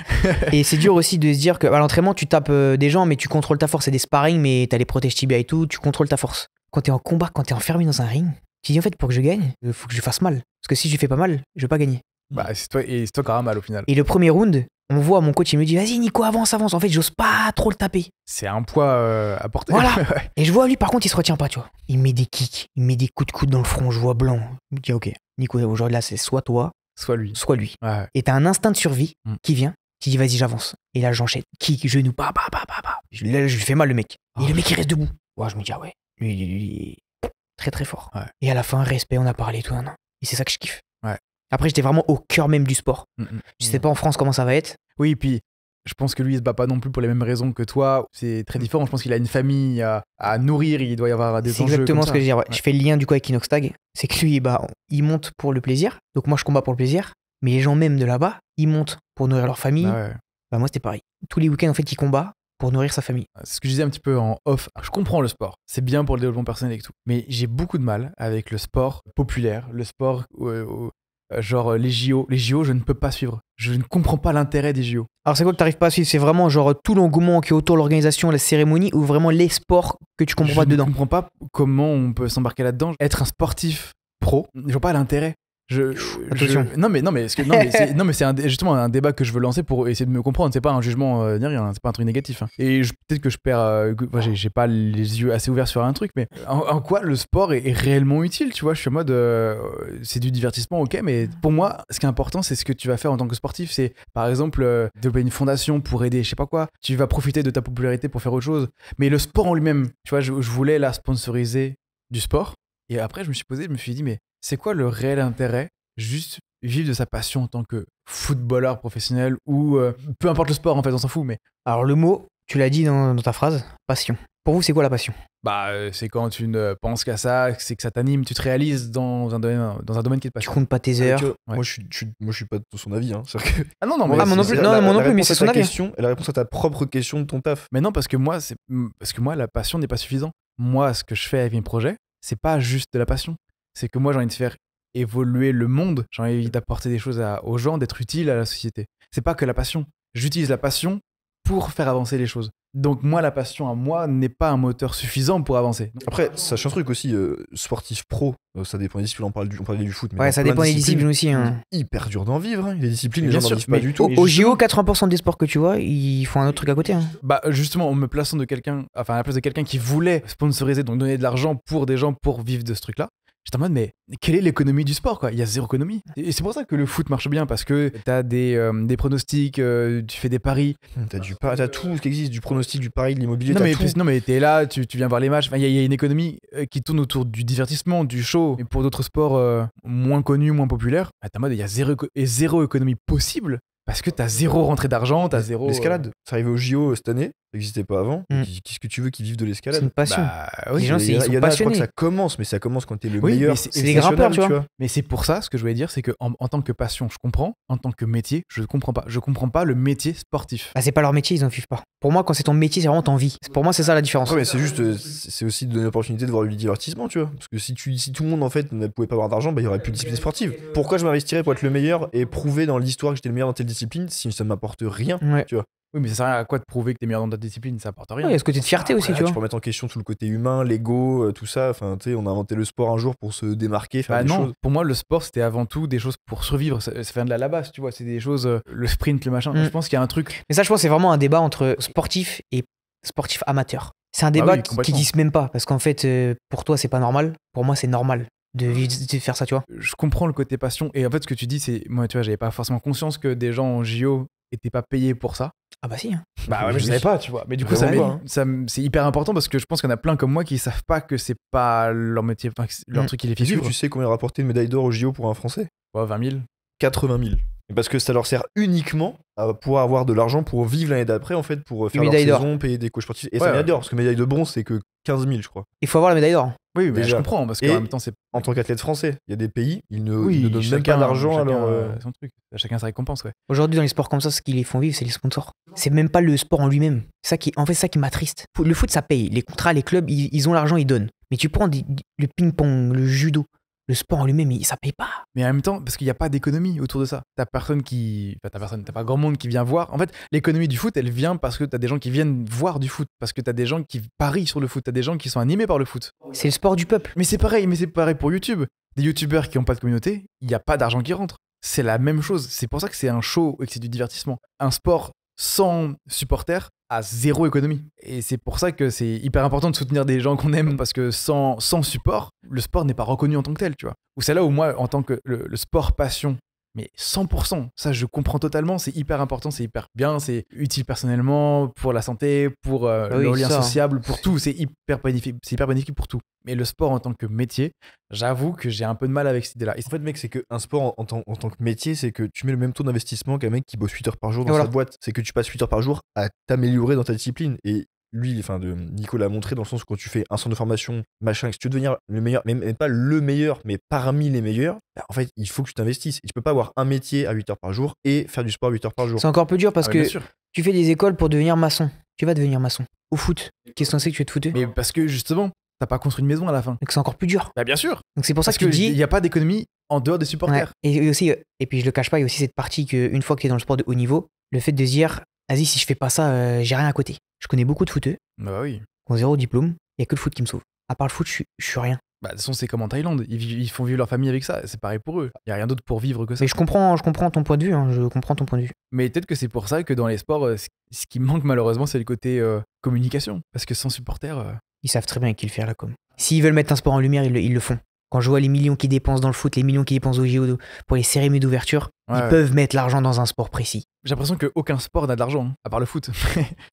Speaker 3: Et c'est dur aussi de se dire qu'à l'entraînement, tu tapes des gens, mais tu contrôles ta force. C'est des sparring, mais t'as les protèges tibia et tout, tu contrôles ta force. Quand t'es en combat, quand t'es enfermé dans un ring, tu dis en fait, pour que je gagne, il faut que je fasse mal. Parce que si je fais pas mal, je vais pas gagner.
Speaker 2: Bah, c'est toi qui auras mal au final.
Speaker 3: Et le premier round, on voit mon coach, il me dit, vas-y, Nico, avance, avance. En fait, j'ose pas trop le taper.
Speaker 2: C'est un poids à porter.
Speaker 3: Voilà.
Speaker 2: Ouais.
Speaker 3: Et je vois lui, par contre, il se retient pas, tu vois. Il met des kicks, il met des coups de coude dans le front, je vois blanc. Je me dis, ok, Nico, aujourd'hui là, c'est soit toi,
Speaker 2: Soit lui.
Speaker 3: soit lui.
Speaker 2: Ouais.
Speaker 3: Et t'as un instinct de survie
Speaker 2: Mm.
Speaker 3: qui vient, qui dit, vas-y, j'avance. Et là, j'enchaîne. Kick, genou, bah. Là, je lui fais mal, le mec.
Speaker 2: Oh.
Speaker 3: Et le mec, il reste debout. Ouais, je me dis, ah ouais, lui, très très fort.
Speaker 2: Ouais.
Speaker 3: Et à la fin, respect, on a parlé, tout. Non. Et c'est ça que je kiffe.
Speaker 2: Ouais.
Speaker 3: Après, j'étais vraiment au cœur même du sport.
Speaker 2: Mm,
Speaker 3: Je sais pas en France comment ça va être.
Speaker 2: Oui, puis je pense que lui, il se bat pas non plus pour les mêmes raisons que toi. C'est très différent. Je pense qu'il a une famille à nourrir. Il doit y avoir des
Speaker 3: C'est
Speaker 2: enjeux.
Speaker 3: exactement
Speaker 2: comme
Speaker 3: ce que je veux dire. Ouais.
Speaker 2: Ouais.
Speaker 3: Je fais le lien du coup avec Inox Tag. C'est que lui, bah, il monte pour le plaisir. Donc moi, je combats pour le plaisir. Mais les gens même de là-bas, ils montent pour nourrir leur famille.
Speaker 2: Bah ouais.
Speaker 3: Bah, moi, c'était pareil. Tous les week-ends, en fait, il combat pour nourrir sa famille.
Speaker 2: C'est ce que je disais un petit peu en off. Je comprends le sport. C'est bien pour le développement personnel et tout. Mais j'ai beaucoup de mal avec le sport populaire, le sport genre les JO. Les JO, je ne peux pas suivre. Je ne comprends pas l'intérêt des JO.
Speaker 3: Alors, c'est quoi que t'arrives pas à suivre? C'est vraiment genre tout l'engouement qui est autour de l'organisation, la cérémonie, ou vraiment les sports que tu comprends pas
Speaker 2: Je
Speaker 3: dedans?
Speaker 2: ne comprends pas comment on peut s'embarquer là-dedans. Être un sportif pro, je vois pas l'intérêt.
Speaker 3: Attention.
Speaker 2: Non mais c'est justement un débat que je veux lancer pour essayer de me comprendre. C'est pas un jugement ni rien, c'est pas un truc négatif. Hein. Et peut-être que je perds, j'ai pas les yeux assez ouverts sur un truc, mais en quoi le sport est réellement utile, tu vois? Je suis en mode, c'est du divertissement, ok, mais pour moi, ce qui est important, c'est ce que tu vas faire en tant que sportif. C'est par exemple développer une fondation pour aider, je sais pas quoi. Tu vas profiter de ta popularité pour faire autre chose. Mais le sport en lui-même, tu vois, je voulais la sponsoriser du sport. Et après, je me suis dit, mais c'est quoi le réel intérêt? Juste vivre de sa passion en tant que footballeur professionnel ou peu importe le sport, en fait, on s'en fout. Mais
Speaker 3: Alors, le mot, tu l'as dit dans ta phrase, passion. Pour vous, c'est quoi la passion?
Speaker 2: Bah, c'est quand tu ne penses qu'à ça, c'est que ça t'anime, tu te réalises dans un domaine qui te
Speaker 3: Tu
Speaker 2: passionne.
Speaker 3: comptes pas tes heures.
Speaker 1: Tu vois,
Speaker 2: Ouais.
Speaker 1: moi, je suis pas de son avis. Hein. C'est-à-dire que-
Speaker 2: Ah non, non,
Speaker 1: moi,
Speaker 2: mais
Speaker 3: Ah, moi non
Speaker 1: c'est-
Speaker 3: plus.
Speaker 1: la-
Speaker 3: Non,
Speaker 1: la-
Speaker 3: moi non
Speaker 1: la
Speaker 3: plus, mais
Speaker 1: réponse
Speaker 3: c'est
Speaker 1: à ta
Speaker 3: son avis.
Speaker 1: question, et la réponse à ta propre question de ton taf.
Speaker 2: Mais non, parce que moi, la passion n'est pas suffisant. Moi, ce que je fais avec mes projets, c'est pas juste de la passion. C'est que moi, j'ai envie de faire évoluer le monde. J'ai envie d'apporter des choses aux gens, d'être utile à la société. C'est pas que la passion. J'utilise la passion pour faire avancer les choses. Donc moi, la passion à moi n'est pas un moteur suffisant pour avancer.
Speaker 1: Après, sache un truc aussi, sportif pro, ça dépend des disciplines, on parlait du foot. Mais
Speaker 3: Ouais,
Speaker 1: dans
Speaker 3: ça
Speaker 1: plein
Speaker 3: dépend
Speaker 1: de
Speaker 3: des disciplines aussi. Hein.
Speaker 1: Hyper dur d'en vivre, hein. Les disciplines, les
Speaker 2: Bien
Speaker 1: gens n'en
Speaker 2: sûr,
Speaker 1: vivent pas
Speaker 2: mais
Speaker 1: du tout.
Speaker 2: au-
Speaker 3: Au
Speaker 2: justement-
Speaker 3: JO, 80% des sports que tu vois, ils font un autre truc à côté. Hein.
Speaker 2: Bah justement, en me plaçant à la place de quelqu'un qui voulait sponsoriser, donc donner de l'argent pour des gens pour vivre de ce truc-là, j'étais en mode, mais quelle est l'économie du sport, quoi? Il y a zéro économie. Et c'est pour ça que le foot marche bien, parce que t'as des pronostics, tu fais des paris.
Speaker 1: T'as tout ce qui existe, du pronostic, du pari, de l'immobilier,
Speaker 2: Non
Speaker 1: t'as
Speaker 2: mais,
Speaker 1: tout.
Speaker 2: non mais t'es là, tu viens voir les matchs. Enfin, il y a une économie qui tourne autour du divertissement, du show. Et pour d'autres sports moins connus, moins populaires, bah, t'es en mode, il y a zéro économie possible, parce que t'as zéro rentrée d'argent, t'as zéro...
Speaker 1: L'escalade, c'est arrivé au JO cette année, ça n'existait pas avant.
Speaker 3: Mm.
Speaker 1: Qu'est-ce que tu veux qu'ils vivent de
Speaker 3: C'est
Speaker 1: l'escalade?
Speaker 3: une passion.
Speaker 2: Bah, oui.
Speaker 3: Les gens,
Speaker 1: Il
Speaker 3: ils
Speaker 1: y en a,
Speaker 3: sont
Speaker 1: je crois
Speaker 3: passionnés.
Speaker 1: que ça commence, mais ça commence quand t'es le
Speaker 2: Oui,
Speaker 1: meilleur.
Speaker 2: mais c'est
Speaker 3: des grimpeurs,
Speaker 1: national,
Speaker 3: tu vois.
Speaker 2: Mais c'est pour ça, ce que je voulais dire, c'est que en tant que passion, je comprends. En tant que métier, je comprends pas. Je comprends pas le métier sportif.
Speaker 3: Bah, c'est pas leur métier, ils en vivent pas. Pour moi, quand c'est ton métier, c'est vraiment t'en vis. Pour moi, c'est ça la différence.
Speaker 1: Ouais, mais c'est juste, c'est aussi de donner l'opportunité de voir du divertissement, tu vois. Parce que si tout le monde, en fait, ne pouvait pas avoir d'argent, bah, il y aurait plus de discipline sportive. Pourquoi je m'investirais pour être le meilleur et prouver dans l'histoire que j'étais le meilleur dans telle discipline si ça ne m'apporte rien?
Speaker 3: Ouais.
Speaker 2: Oui, mais ça sert à rien à quoi de prouver que t'es meilleur dans ta discipline, ça apporte rien.
Speaker 3: Il y a ce côté de fierté aussi,
Speaker 1: Voilà,
Speaker 3: tu
Speaker 1: tu
Speaker 3: vois.
Speaker 1: peux remettre en question tout le côté humain, l'ego, tout ça. Enfin, tu sais, on a inventé le sport un jour pour se démarquer, faire
Speaker 2: Bah
Speaker 1: des
Speaker 2: non,
Speaker 1: choses.
Speaker 2: pour moi, le sport, c'était avant tout des choses pour survivre. Ça vient de la base, tu vois. C'est des choses, le sprint, le machin.
Speaker 3: Mm.
Speaker 2: Je pense qu'il y a un truc.
Speaker 3: Mais ça, je pense, c'est vraiment un débat entre sportif et sportif amateur. C'est un débat
Speaker 2: oui,
Speaker 3: qui
Speaker 2: complètement.
Speaker 3: glisse même pas. Parce qu'en fait, pour toi, c'est pas normal. Pour moi, c'est normal de faire ça, tu vois.
Speaker 2: Je comprends le côté passion. Et en fait, ce que tu dis, c'est. Moi, tu vois, j'avais pas forcément conscience que des gens en JO étaient pas payés pour ça.
Speaker 3: Ah bah si. Hein.
Speaker 2: Bah ouais, mais je savais pas, tu vois. Mais du coup,
Speaker 1: Vraiment pas,
Speaker 2: c'est hyper important parce que je pense qu'il y en a plein comme moi qui savent pas que c'est pas leur métier, enfin, que leur
Speaker 3: Mm.
Speaker 2: truc qui les fait
Speaker 1: Est-ce que
Speaker 2: vivre.
Speaker 1: tu sais combien rapporter une médaille d'or au JO pour un Français?
Speaker 2: Ouais, 20 000.
Speaker 1: 80 000. Et parce que ça leur sert uniquement à pouvoir avoir de l'argent pour vivre l'année d'après, en fait, pour faire leur
Speaker 3: médaille d'or.
Speaker 1: saison, payer des coachs sportifs. Et
Speaker 2: Ouais,
Speaker 1: c'est médaille
Speaker 2: ouais.
Speaker 1: d'or, parce que médaille de bronze, c'est que 15 000, je crois.
Speaker 3: Il faut avoir la médaille d'or.
Speaker 2: Oui, mais
Speaker 1: Déjà.
Speaker 2: je comprends parce qu'en
Speaker 1: Et-
Speaker 2: même temps, c'est.
Speaker 1: En tant qu'athlète français, il y a des pays, ils ne
Speaker 2: Oui,
Speaker 1: donnent même pas d'argent à leur.
Speaker 2: son truc. Chacun sa récompense, ouais.
Speaker 3: Aujourd'hui, dans les sports comme ça, ce qui les font vivre, c'est les sponsors. C'est même pas le sport en lui-même. C'est ça qui, en fait, c'est ça qui m'attriste. Le foot, ça paye. Les contrats, les clubs, ils ont l'argent, ils donnent. Mais tu prends le ping-pong, le judo, le sport en lui-même, ça paye pas.
Speaker 2: Mais en même temps, parce qu'il n'y a pas d'économie autour de ça. T'as pas grand monde qui vient voir. En fait, l'économie du foot, elle vient parce que t'as des gens qui viennent voir du foot, parce que t'as des gens qui parient sur le foot, t'as des gens qui sont animés par le foot.
Speaker 3: C'est le sport du peuple.
Speaker 2: Mais c'est pareil pour YouTube. Des youtubeurs qui n'ont pas de communauté, il n'y a pas d'argent qui rentre. C'est la même chose. C'est pour ça que c'est un show et que c'est du divertissement. Un sport sans supporters a zéro économie. Et c'est pour ça que c'est hyper important de soutenir des gens qu'on aime, parce que sans support, le sport n'est pas reconnu en tant que tel, tu vois. Ou c'est là où moi, en tant que le sport passion, mais 100%, ça je comprends totalement, c'est hyper important, c'est hyper bien, c'est utile personnellement, pour la santé, pour le lien
Speaker 3: ça.
Speaker 2: sociable, pour tout, c'est hyper bénéfique pour tout. Mais le sport en tant que métier, j'avoue que j'ai un peu de mal avec cette idée-là. Et
Speaker 1: En fait, mec, c'est qu'un sport en tant que métier, c'est que tu mets le même taux d'investissement qu'un mec qui bosse 8 heures par jour dans
Speaker 3: Voilà.
Speaker 1: sa boîte. C'est que tu passes 8 heures par jour à t'améliorer dans ta discipline. Et lui, Nico l'a montré dans le sens où quand tu fais un centre de formation, machin, que si tu veux devenir le meilleur, même pas le meilleur, mais parmi les meilleurs, bah, en fait, il faut que tu t'investisses. Et tu peux pas avoir un métier à 8 heures par jour et faire du sport 8 heures par jour.
Speaker 3: C'est encore plus dur parce
Speaker 2: Ah,
Speaker 3: que
Speaker 2: bien sûr.
Speaker 3: tu fais des écoles pour devenir maçon. Tu vas devenir maçon. Au foot, qu'est-ce qu'on sait que tu es de footer?
Speaker 2: Mais parce que justement, t'as pas construit une maison à la fin.
Speaker 3: Donc c'est encore plus dur.
Speaker 2: Bah bien sûr.
Speaker 3: Donc c'est pour ça
Speaker 2: Parce
Speaker 3: que tu
Speaker 2: qu'il
Speaker 3: dis.
Speaker 2: n'y a pas d'économie en dehors des
Speaker 3: Ouais.
Speaker 2: supporters.
Speaker 3: Et aussi, et puis je le cache pas, il y a aussi cette partie qu'une fois que tu es dans le sport de haut niveau, le fait de se dire, vas-y, si je fais pas ça, j'ai rien à côté. Je connais beaucoup de footeux
Speaker 2: Bah oui.
Speaker 3: qui ont zéro diplôme, il y a que le foot qui me sauve. À part le foot, je suis rien.
Speaker 2: Bah, de toute façon, c'est comme en Thaïlande. Ils font vivre leur famille avec ça. C'est pareil pour eux. Il n'y a rien d'autre pour vivre que ça.
Speaker 3: Mais je comprends ton point de vue, hein, je comprends ton point de vue.
Speaker 2: Mais peut-être que c'est pour ça que dans les sports, ce qui manque malheureusement, c'est le côté communication. Parce que sans supporters.
Speaker 3: Ils savent très bien qu'ils le faire la com. S'ils veulent mettre un sport en lumière, ils le font. Quand je vois les millions qu'ils dépensent dans le foot, les millions qu'ils dépensent au JO pour les cérémonies d'ouverture,
Speaker 2: Ouais,
Speaker 3: ils
Speaker 2: ouais.
Speaker 3: peuvent mettre l'argent dans un sport précis.
Speaker 2: J'ai l'impression qu'aucun sport n'a de l'argent, hein, à part le foot.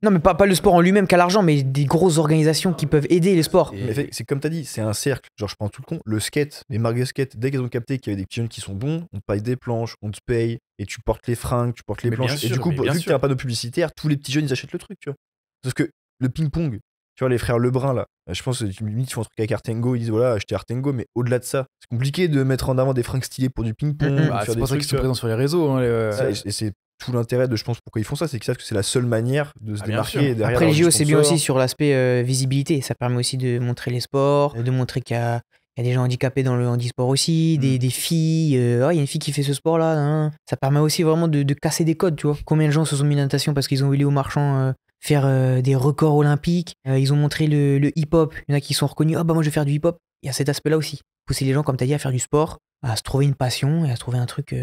Speaker 3: Non, mais pas le sport en lui-même qu'à l'argent, mais des grosses organisations qui peuvent aider les sports.
Speaker 2: Et-
Speaker 1: Mais c'est comme t'as dit, c'est un cercle. Genre, je prends tout le con. Le skate, les marques de skate, dès qu'elles ont capté qu'il y avait des petits jeunes qui sont bons, on te paye des planches, on te paye, et tu portes les fringues, tu portes les
Speaker 2: Mais bien
Speaker 1: planches. Et
Speaker 2: sûr,
Speaker 1: du coup,
Speaker 2: mais bien
Speaker 1: vu que
Speaker 2: sûr.
Speaker 1: t'as un panneau publicitaire, tous les petits jeunes ils achètent le truc, tu vois. Parce que le ping-pong, Tu vois, les frères Lebrun, là, je pense que limite, ils font un truc avec Artengo, ils disent voilà, achetez Artengo, mais au-delà de ça, c'est compliqué de mettre en avant des fringues stylées pour du ping-pong.
Speaker 3: Mhm.
Speaker 2: Bah,
Speaker 1: faire
Speaker 2: c'est
Speaker 1: des
Speaker 2: pour ça
Speaker 1: trucs,
Speaker 2: qu'ils sont
Speaker 1: tu vois.
Speaker 2: présents sur les réseaux. Hein,
Speaker 1: Et c'est tout l'intérêt de, je pense, pourquoi ils font ça, c'est qu'ils savent que c'est la seule manière de se
Speaker 2: Ah, bien
Speaker 1: démarquer.
Speaker 2: sûr.
Speaker 1: Et derrière,
Speaker 3: Après, les
Speaker 1: avoir
Speaker 3: JO,
Speaker 1: des
Speaker 3: c'est bien
Speaker 1: sponsors.
Speaker 3: aussi sur l'aspect visibilité. Ça permet aussi de montrer les sports, de montrer qu'il y a des gens handicapés dans le handisport aussi, des filles. Ah, il y a une fille qui fait ce sport-là. Hein. Ça permet aussi vraiment de casser des codes, tu vois. Combien de gens se sont mis à la natation parce qu'ils ont vu Léo Marchand faire des records olympiques. Ils ont montré le hip-hop. Il y en a qui sont reconnus. Ah, bah moi, je vais faire du hip-hop. Il y a cet aspect-là aussi. Pousser les gens, comme tu as dit, à faire du sport, à se trouver une passion et à se trouver un truc qui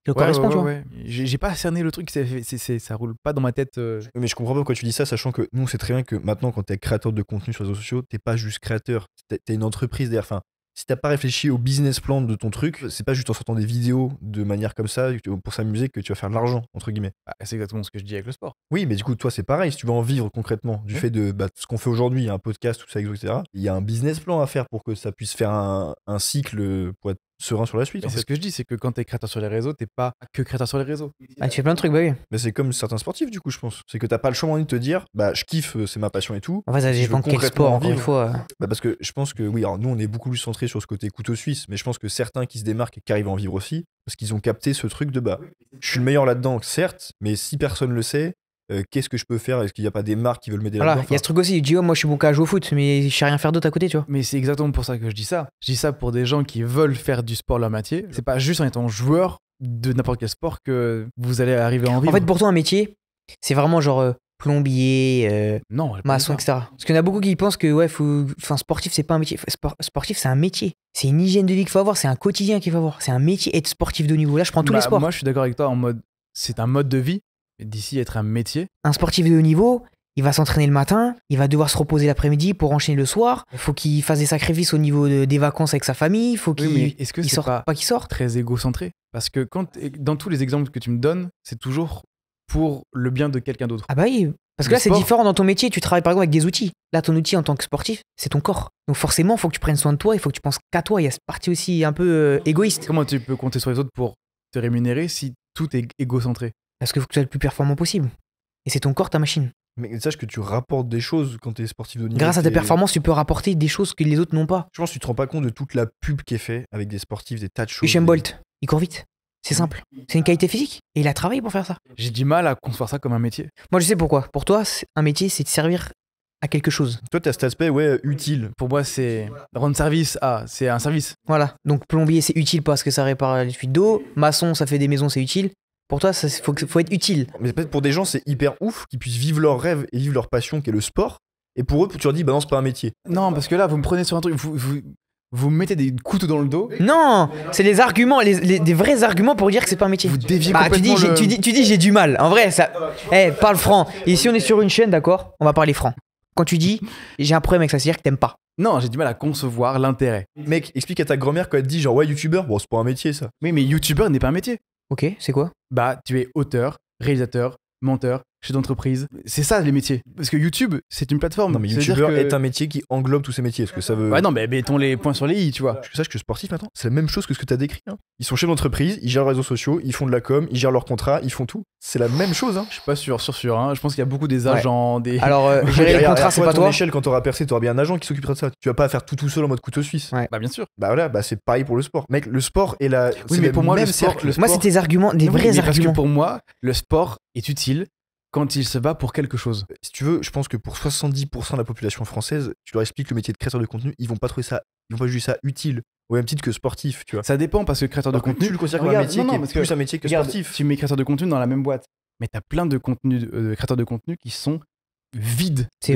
Speaker 3: leur correspond, tu vois.
Speaker 2: ouais. J'ai pas cerné le truc, ça roule pas dans ma tête.
Speaker 1: Mais je comprends pas pourquoi tu dis ça, sachant que nous, on sait très bien que maintenant, quand t'es créateur de contenu sur les réseaux sociaux, t'es pas juste créateur, t'es une entreprise derrière. Enfin, si t'as pas réfléchi au business plan de ton truc, c'est pas juste en sortant des vidéos de manière comme ça pour s'amuser que tu vas faire de l'argent, entre guillemets.
Speaker 2: Bah, c'est exactement ce que je dis avec le sport.
Speaker 1: Oui, mais du coup, toi, c'est pareil. Si tu veux en vivre concrètement, du fait de ce qu'on fait aujourd'hui, un podcast, tout ça, etc., il y a un business plan à faire pour que ça puisse faire un cycle pour être serein sur la suite.
Speaker 2: Mais
Speaker 1: En
Speaker 2: c'est
Speaker 1: fait.
Speaker 2: ce que je dis, c'est que quand t'es créateur sur les réseaux, t'es pas que créateur sur les réseaux.
Speaker 3: Ah, tu fais plein de trucs, bah oui.
Speaker 1: Mais c'est comme certains sportifs, du coup, je pense. C'est que t'as pas le choix de te dire, bah, je kiffe, c'est ma passion et tout.
Speaker 3: En fait, ça
Speaker 1: Si je
Speaker 3: dépend
Speaker 1: veux
Speaker 3: de quel
Speaker 1: concrètement
Speaker 3: sport,
Speaker 1: en
Speaker 3: encore une
Speaker 1: vivre,
Speaker 3: fois.
Speaker 1: Bah parce que je pense que, oui, alors nous, on est beaucoup plus centré sur ce côté couteau suisse, mais je pense que certains qui se démarquent et qui arrivent à en vivre aussi, parce qu'ils ont capté ce truc de, bah, je suis le meilleur là-dedans, certes, mais si personne le sait, qu'est-ce que je peux faire? Est-ce qu'il n'y a pas des marques qui veulent m'aider
Speaker 3: Voilà,
Speaker 1: là-dedans?
Speaker 3: il y a ce truc aussi. Tu dis, oh, moi, je suis bon qu'à jouer au foot, mais je sais rien faire d'autre à côté, tu vois.
Speaker 2: Mais c'est exactement pour ça que je dis ça. Je dis ça pour des gens qui veulent faire du sport leur métier. C'est pas juste en étant joueur de n'importe quel sport que vous allez arriver à en
Speaker 3: En
Speaker 2: vivre.
Speaker 3: fait, pour toi, un métier, c'est vraiment genre plombier,
Speaker 2: Non,
Speaker 3: maçon, etc. Parce qu'il y en a beaucoup qui pensent que ouais, enfin, sportif, c'est pas un métier. Sportif, c'est un métier. C'est une hygiène de vie qu'il faut avoir, c'est un quotidien qu'il faut avoir. C'est un métier être sportif de haut niveau. Là, je prends tous les sports.
Speaker 2: Moi, je suis d'accord avec toi en mode, c'est un mode de vie. D'ici être un métier.
Speaker 3: Un sportif de haut niveau, il va s'entraîner le matin, il va devoir se reposer l'après-midi pour enchaîner le soir. Il faut qu'il fasse des sacrifices au niveau des vacances avec sa famille. Il faut qu'il
Speaker 2: mais est-ce que c'est
Speaker 3: sorte, pas qu'il sorte.
Speaker 2: Très égocentré? Parce que dans tous les exemples que tu me donnes, c'est toujours pour le bien de quelqu'un d'autre.
Speaker 3: Ah bah oui, parce que
Speaker 2: Le
Speaker 3: là, c'est
Speaker 2: sport.
Speaker 3: différent dans ton métier. Tu travailles par exemple avec des outils. Là, ton outil en tant que sportif, c'est ton corps. Donc forcément, il faut que tu prennes soin de toi. Il faut que tu penses qu'à toi. Il y a cette partie aussi un peu égoïste.
Speaker 2: Comment tu peux compter sur les autres pour te rémunérer si tout est égocentré?
Speaker 3: Parce qu'il faut que tu sois le plus performant possible. Et c'est ton corps, ta machine.
Speaker 1: Mais sache que tu rapportes des choses quand t'es sportif de haut niveau.
Speaker 3: Grâce à tes
Speaker 1: t'es-
Speaker 3: performances, tu peux rapporter des choses que les autres n'ont pas.
Speaker 1: Je pense que tu te rends pas compte de toute la pub qui est faite avec des sportifs, des tas de choses.
Speaker 3: Usain Bolt, il court vite. C'est simple. C'est une qualité physique. Et il a travaillé pour faire ça.
Speaker 2: J'ai du mal à concevoir ça comme un métier.
Speaker 3: Moi, je sais pourquoi. Pour toi, un métier, c'est de servir à quelque chose.
Speaker 1: Toi, t'as cet aspect, ouais, utile.
Speaker 2: Pour moi, c'est rendre service à. C'est un service.
Speaker 3: Voilà. Donc, plombier, c'est utile parce que ça répare les fuites d'eau. Maçon, ça fait des maisons, c'est utile. Pour toi, il faut être utile.
Speaker 1: Mais peut-être pour des gens, c'est hyper ouf qu'ils puissent vivre leur rêve et vivre leur passion qui est le sport. Et pour eux, tu leur dis, bah non, c'est pas un métier.
Speaker 2: Non, parce que là, vous me prenez sur un truc. Vous me mettez des couteaux dans le dos.
Speaker 3: Non, c'est les arguments, des vrais arguments pour dire que c'est pas un métier.
Speaker 2: Vous déviez
Speaker 3: Bah,
Speaker 2: complètement le...
Speaker 3: tu dis j'ai du mal. En vrai, ça. Parle franc. Et si on est sur une chaîne, d'accord, on va parler franc. Quand tu dis j'ai un problème avec ça, c'est-à-dire que t'aimes pas.
Speaker 2: Non, j'ai du mal à concevoir l'intérêt.
Speaker 1: Mec, explique à ta grand-mère quand elle te dit, genre, ouais, youtubeur, bon, c'est pas un métier ça.
Speaker 2: Oui, mais youtubeur n'est pas un métier.
Speaker 3: Ok, c'est quoi?
Speaker 2: Bah, tu es auteur, réalisateur, monteur, chef d'entreprise. C'est ça les métiers. Parce que YouTube, c'est une plateforme.
Speaker 1: Non, mais
Speaker 2: C'est-à-dire
Speaker 1: youtubeur
Speaker 2: que-
Speaker 1: est un métier qui englobe tous ces métiers. Parce que ça veut.
Speaker 2: Ouais, non, mais mettons les points sur les i, tu vois.
Speaker 1: Que sache que sportif maintenant, c'est la même chose que ce que t'as décrit. Hein. Ils sont chefs d'entreprise, ils gèrent les réseaux sociaux, ils font de la com, ils gèrent leurs contrats, ils font tout. C'est la même chose. Hein.
Speaker 2: Je suis pas sûr. Hein. Je pense qu'il y a beaucoup des agents, des.
Speaker 3: Alors, gérer les contrats, c'est
Speaker 1: toi,
Speaker 3: pas
Speaker 1: à ton
Speaker 3: toi.
Speaker 1: échelle, quand t'auras percé, t'auras bien un agent qui s'occupera de ça. Tu vas pas faire tout seul en mode couteau suisse.
Speaker 3: Ouais.
Speaker 2: Bah, bien sûr.
Speaker 1: Bah voilà, bah c'est pareil pour le sport. Mec, le sport est la.
Speaker 2: Oui, mais pour moi, le sport.
Speaker 3: Moi, c'est tes arguments, des
Speaker 2: Non,
Speaker 3: vrais
Speaker 2: mais parce que
Speaker 3: arguments.
Speaker 2: pour moi, le sport est utile quand il se bat pour quelque chose.
Speaker 1: Si tu veux, je pense que pour 70% de la population française, tu leur expliques le métier de créateur de contenu, ils vont pas juger ça utile. Au même titre que sportif, tu vois.
Speaker 2: Ça dépend parce que créateur de
Speaker 1: Alors que
Speaker 2: contenu.
Speaker 1: tu le considères comme un
Speaker 2: Regarde,
Speaker 1: métier
Speaker 2: non,
Speaker 1: qui est
Speaker 2: parce
Speaker 1: plus
Speaker 2: que-
Speaker 1: un métier que
Speaker 2: Regarde,
Speaker 1: sportif.
Speaker 2: tu mets créateur de contenu dans la même boîte, mais t'as plein de contenus, de créateurs de contenu qui sont vides.
Speaker 3: C'est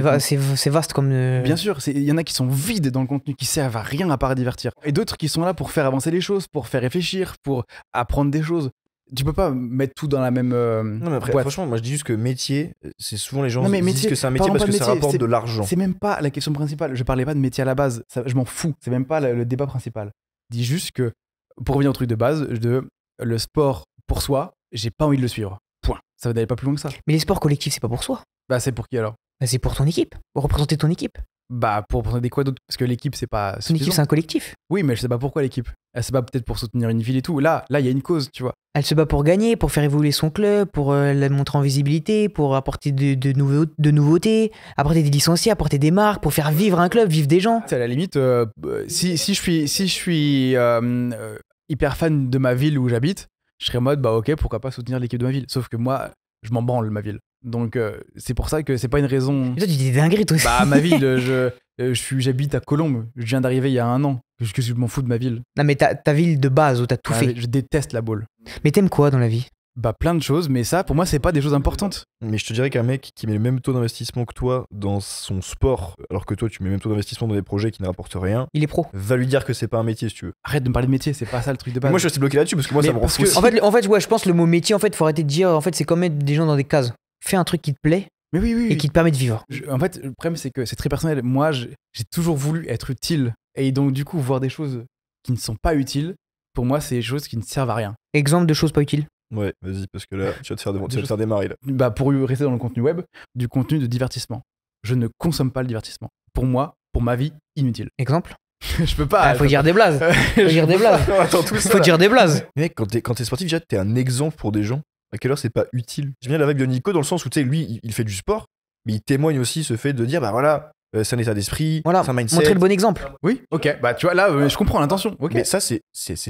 Speaker 3: vaste comme.
Speaker 2: Bien sûr, il y en a qui sont vides dans le contenu, qui servent à rien à part à divertir. Et d'autres qui sont là pour faire avancer les choses, pour faire réfléchir, pour apprendre des choses. Tu peux pas mettre tout dans la même
Speaker 1: Non, mais après,
Speaker 2: boîte.
Speaker 1: franchement, moi je dis juste que métier, c'est souvent les gens
Speaker 2: Non, mais
Speaker 1: disent
Speaker 2: métier,
Speaker 1: que c'est un métier
Speaker 2: parlons
Speaker 1: parce que
Speaker 2: pas de
Speaker 1: ça
Speaker 2: métier,
Speaker 1: rapporte
Speaker 2: c'est-
Speaker 1: de l'argent.
Speaker 2: C'est même pas la question principale. Je parlais pas de métier à la base. Je m'en fous. C'est même pas le débat principal. Je dis juste que, pour revenir au truc de base, le sport pour soi, j'ai pas envie de le suivre. Point. Ça va d'aller pas plus loin que ça.
Speaker 3: Mais les sports collectifs, c'est pas pour soi.
Speaker 2: Bah, c'est pour qui alors?
Speaker 3: Bah, c'est pour ton équipe. Pour représenter ton équipe.
Speaker 2: Bah, pour aider quoi d'autre? Parce que l'équipe, c'est pas
Speaker 3: Une équipe,
Speaker 2: suffisant.
Speaker 3: c'est un collectif.
Speaker 2: Oui, mais je sais pas pourquoi l'équipe. Elle se bat peut-être pour soutenir une ville et tout. Là, il y a une cause, tu vois.
Speaker 3: Elle se bat pour gagner, pour faire évoluer son club, pour la montrer en visibilité, pour apporter de nouveautés, apporter des licenciés, apporter des marques, pour faire vivre un club, vivre des gens.
Speaker 2: À la limite, si je suis hyper fan de ma ville où j'habite, je serais en mode, bah ok, pourquoi pas soutenir l'équipe de ma ville. Sauf que moi, je m'en branle, ma ville. Donc, c'est pour ça que c'est pas une raison.
Speaker 3: Et toi, tu dis des dingueries, toi.
Speaker 2: Bah, ma ville, j'habite à Colombes. Je viens d'arriver il y a 1 an. Que je m'en fous de ma ville.
Speaker 3: Non, mais ta ville de base où t'as tout fait.
Speaker 2: Je déteste la boule.
Speaker 3: Mais t'aimes quoi dans la vie?
Speaker 2: Bah, plein de choses, mais ça, pour moi, c'est pas des choses importantes.
Speaker 1: Mais je te dirais qu'un mec qui met le même taux d'investissement que toi dans son sport, alors que toi tu mets le même taux d'investissement dans des projets qui ne rapportent rien,
Speaker 3: Il est pro.
Speaker 1: va lui dire que c'est pas un métier si tu veux.
Speaker 2: Arrête de me parler de métier, c'est pas ça le truc de
Speaker 1: Mais
Speaker 2: base.
Speaker 1: moi je suis resté bloqué là-dessus parce que moi
Speaker 2: Mais
Speaker 1: ça me rend
Speaker 2: parce
Speaker 1: fou.
Speaker 2: que-
Speaker 1: aussi.
Speaker 3: En fait, ouais, je pense que le mot métier, en fait, faut arrêter de dire, en fait, c'est comme mettre des gens dans des cases. Fais un truc qui te plaît
Speaker 2: Mais oui, oui.
Speaker 3: et qui te permet de vivre.
Speaker 2: En fait, le problème, c'est que c'est très personnel. Moi, j'ai toujours voulu être utile. Et donc, du coup, voir des choses qui ne sont pas utiles, pour moi, c'est des choses qui ne servent à rien.
Speaker 3: Exemple de choses pas utiles.
Speaker 1: Ouais, vas-y, parce que là tu vas te faire démarrer là.
Speaker 2: Bah, pour rester dans le contenu web, du contenu de divertissement. Je ne consomme pas le divertissement. Pour moi, pour ma vie, inutile.
Speaker 3: Exemple.
Speaker 2: Je peux pas.
Speaker 3: Faut dire des blazes. Faut dire des blazes.
Speaker 1: Attends, tout ça.
Speaker 3: Faut dire des blazes.
Speaker 1: Mec, quand t'es sportif, déjà t'es un exemple pour des gens. À quelle heure c'est pas utile? J'aime bien la vibe de Nico dans le sens où tu sais, lui il fait du sport, mais il témoigne aussi ce fait de dire bah voilà, c'est un état d'esprit,
Speaker 3: Voilà,
Speaker 1: c'est un mindset.
Speaker 3: montrer le bon exemple.
Speaker 2: Oui, ok. Bah, tu vois, là, je comprends l'intention. Ok.
Speaker 1: Mais ça c'est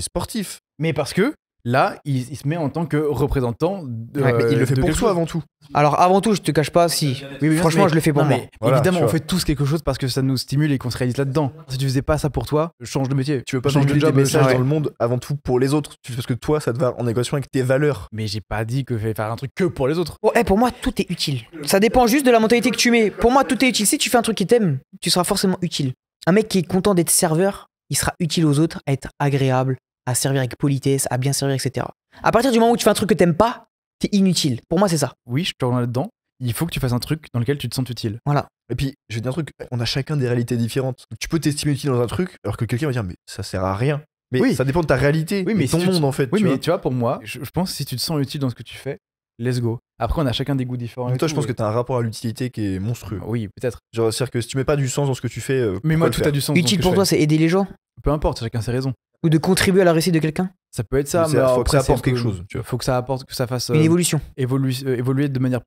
Speaker 1: sportif.
Speaker 2: Mais parce que là, il se met en tant que représentant de.
Speaker 1: Ouais, mais il le fait
Speaker 2: de
Speaker 1: pour
Speaker 2: quelque
Speaker 1: soi
Speaker 2: chose.
Speaker 1: avant tout.
Speaker 3: Alors, avant tout, je te cache pas, si.
Speaker 2: Oui, oui,
Speaker 3: Franchement,
Speaker 2: mais-
Speaker 3: je le fais pour
Speaker 2: non,
Speaker 3: moi.
Speaker 2: mais
Speaker 1: Voilà,
Speaker 2: évidemment,
Speaker 1: tu
Speaker 2: on
Speaker 1: vois.
Speaker 2: fait tous quelque chose parce que ça nous stimule et qu'on se réalise là-dedans. Si tu faisais pas ça pour toi, change de métier.
Speaker 1: Tu veux pas
Speaker 2: change
Speaker 1: changer
Speaker 2: de
Speaker 1: des
Speaker 2: job.
Speaker 1: messages
Speaker 2: change-
Speaker 1: dans le monde avant tout pour les autres, parce que toi ça te va en équation avec tes valeurs.
Speaker 2: Mais j'ai pas dit que fallait faire un truc que pour les autres.
Speaker 3: Ouais, pour moi, tout est utile. Ça dépend juste de la mentalité que tu mets. Pour moi, tout est utile. Si tu fais un truc qui t'aime, tu seras forcément utile. Un mec qui est content d'être serveur, il sera utile aux autres, à être agréable, à servir avec politesse, à bien servir, etc. À partir du moment où tu fais un truc que t'aimes pas, t'es inutile. Pour moi, c'est ça.
Speaker 2: Oui, je te rejoins là-dedans. Il faut que tu fasses un truc dans lequel tu te sens utile.
Speaker 3: Voilà.
Speaker 1: Et puis, je vais te dire un truc, on a chacun des réalités différentes. Tu peux t'estimer utile dans un truc, alors que quelqu'un va dire, mais ça sert à rien. Mais
Speaker 2: Oui.
Speaker 1: ça dépend de ta réalité,
Speaker 2: Oui, mais
Speaker 1: et ton
Speaker 2: si tu te-
Speaker 1: monde en fait.
Speaker 2: Oui,
Speaker 1: tu
Speaker 2: mais
Speaker 1: vois.
Speaker 2: tu vois, pour moi, je pense que si tu te sens utile dans ce que tu fais, let's go. Après, on a chacun des goûts différents.
Speaker 1: Donc
Speaker 2: et
Speaker 1: toi,
Speaker 2: tout,
Speaker 1: je pense que
Speaker 2: et-
Speaker 1: t'as un rapport à l'utilité qui est monstrueux.
Speaker 2: Oui, peut-être.
Speaker 1: Genre, c'est-à-dire que si tu mets pas du sens dans ce que tu fais,
Speaker 2: Mais
Speaker 1: pourquoi
Speaker 2: moi,
Speaker 1: le
Speaker 2: tout
Speaker 1: faire
Speaker 2: a du sens. dans ce
Speaker 3: Utile
Speaker 2: que
Speaker 3: pour
Speaker 2: je
Speaker 3: toi,
Speaker 2: fais.
Speaker 3: c'est aider les gens
Speaker 2: Peu importe, chacun ses raisons.
Speaker 3: ou de contribuer à la réussite de quelqu'un.
Speaker 2: Ça peut être ça,
Speaker 1: Mais
Speaker 2: mais
Speaker 1: faut que
Speaker 2: après,
Speaker 1: ça apporte
Speaker 2: c'est
Speaker 1: quelque
Speaker 2: un peu-
Speaker 1: chose, tu vois.
Speaker 2: Faut que ça apporte, que ça fasse
Speaker 3: Une évolution.
Speaker 2: évoluer de manière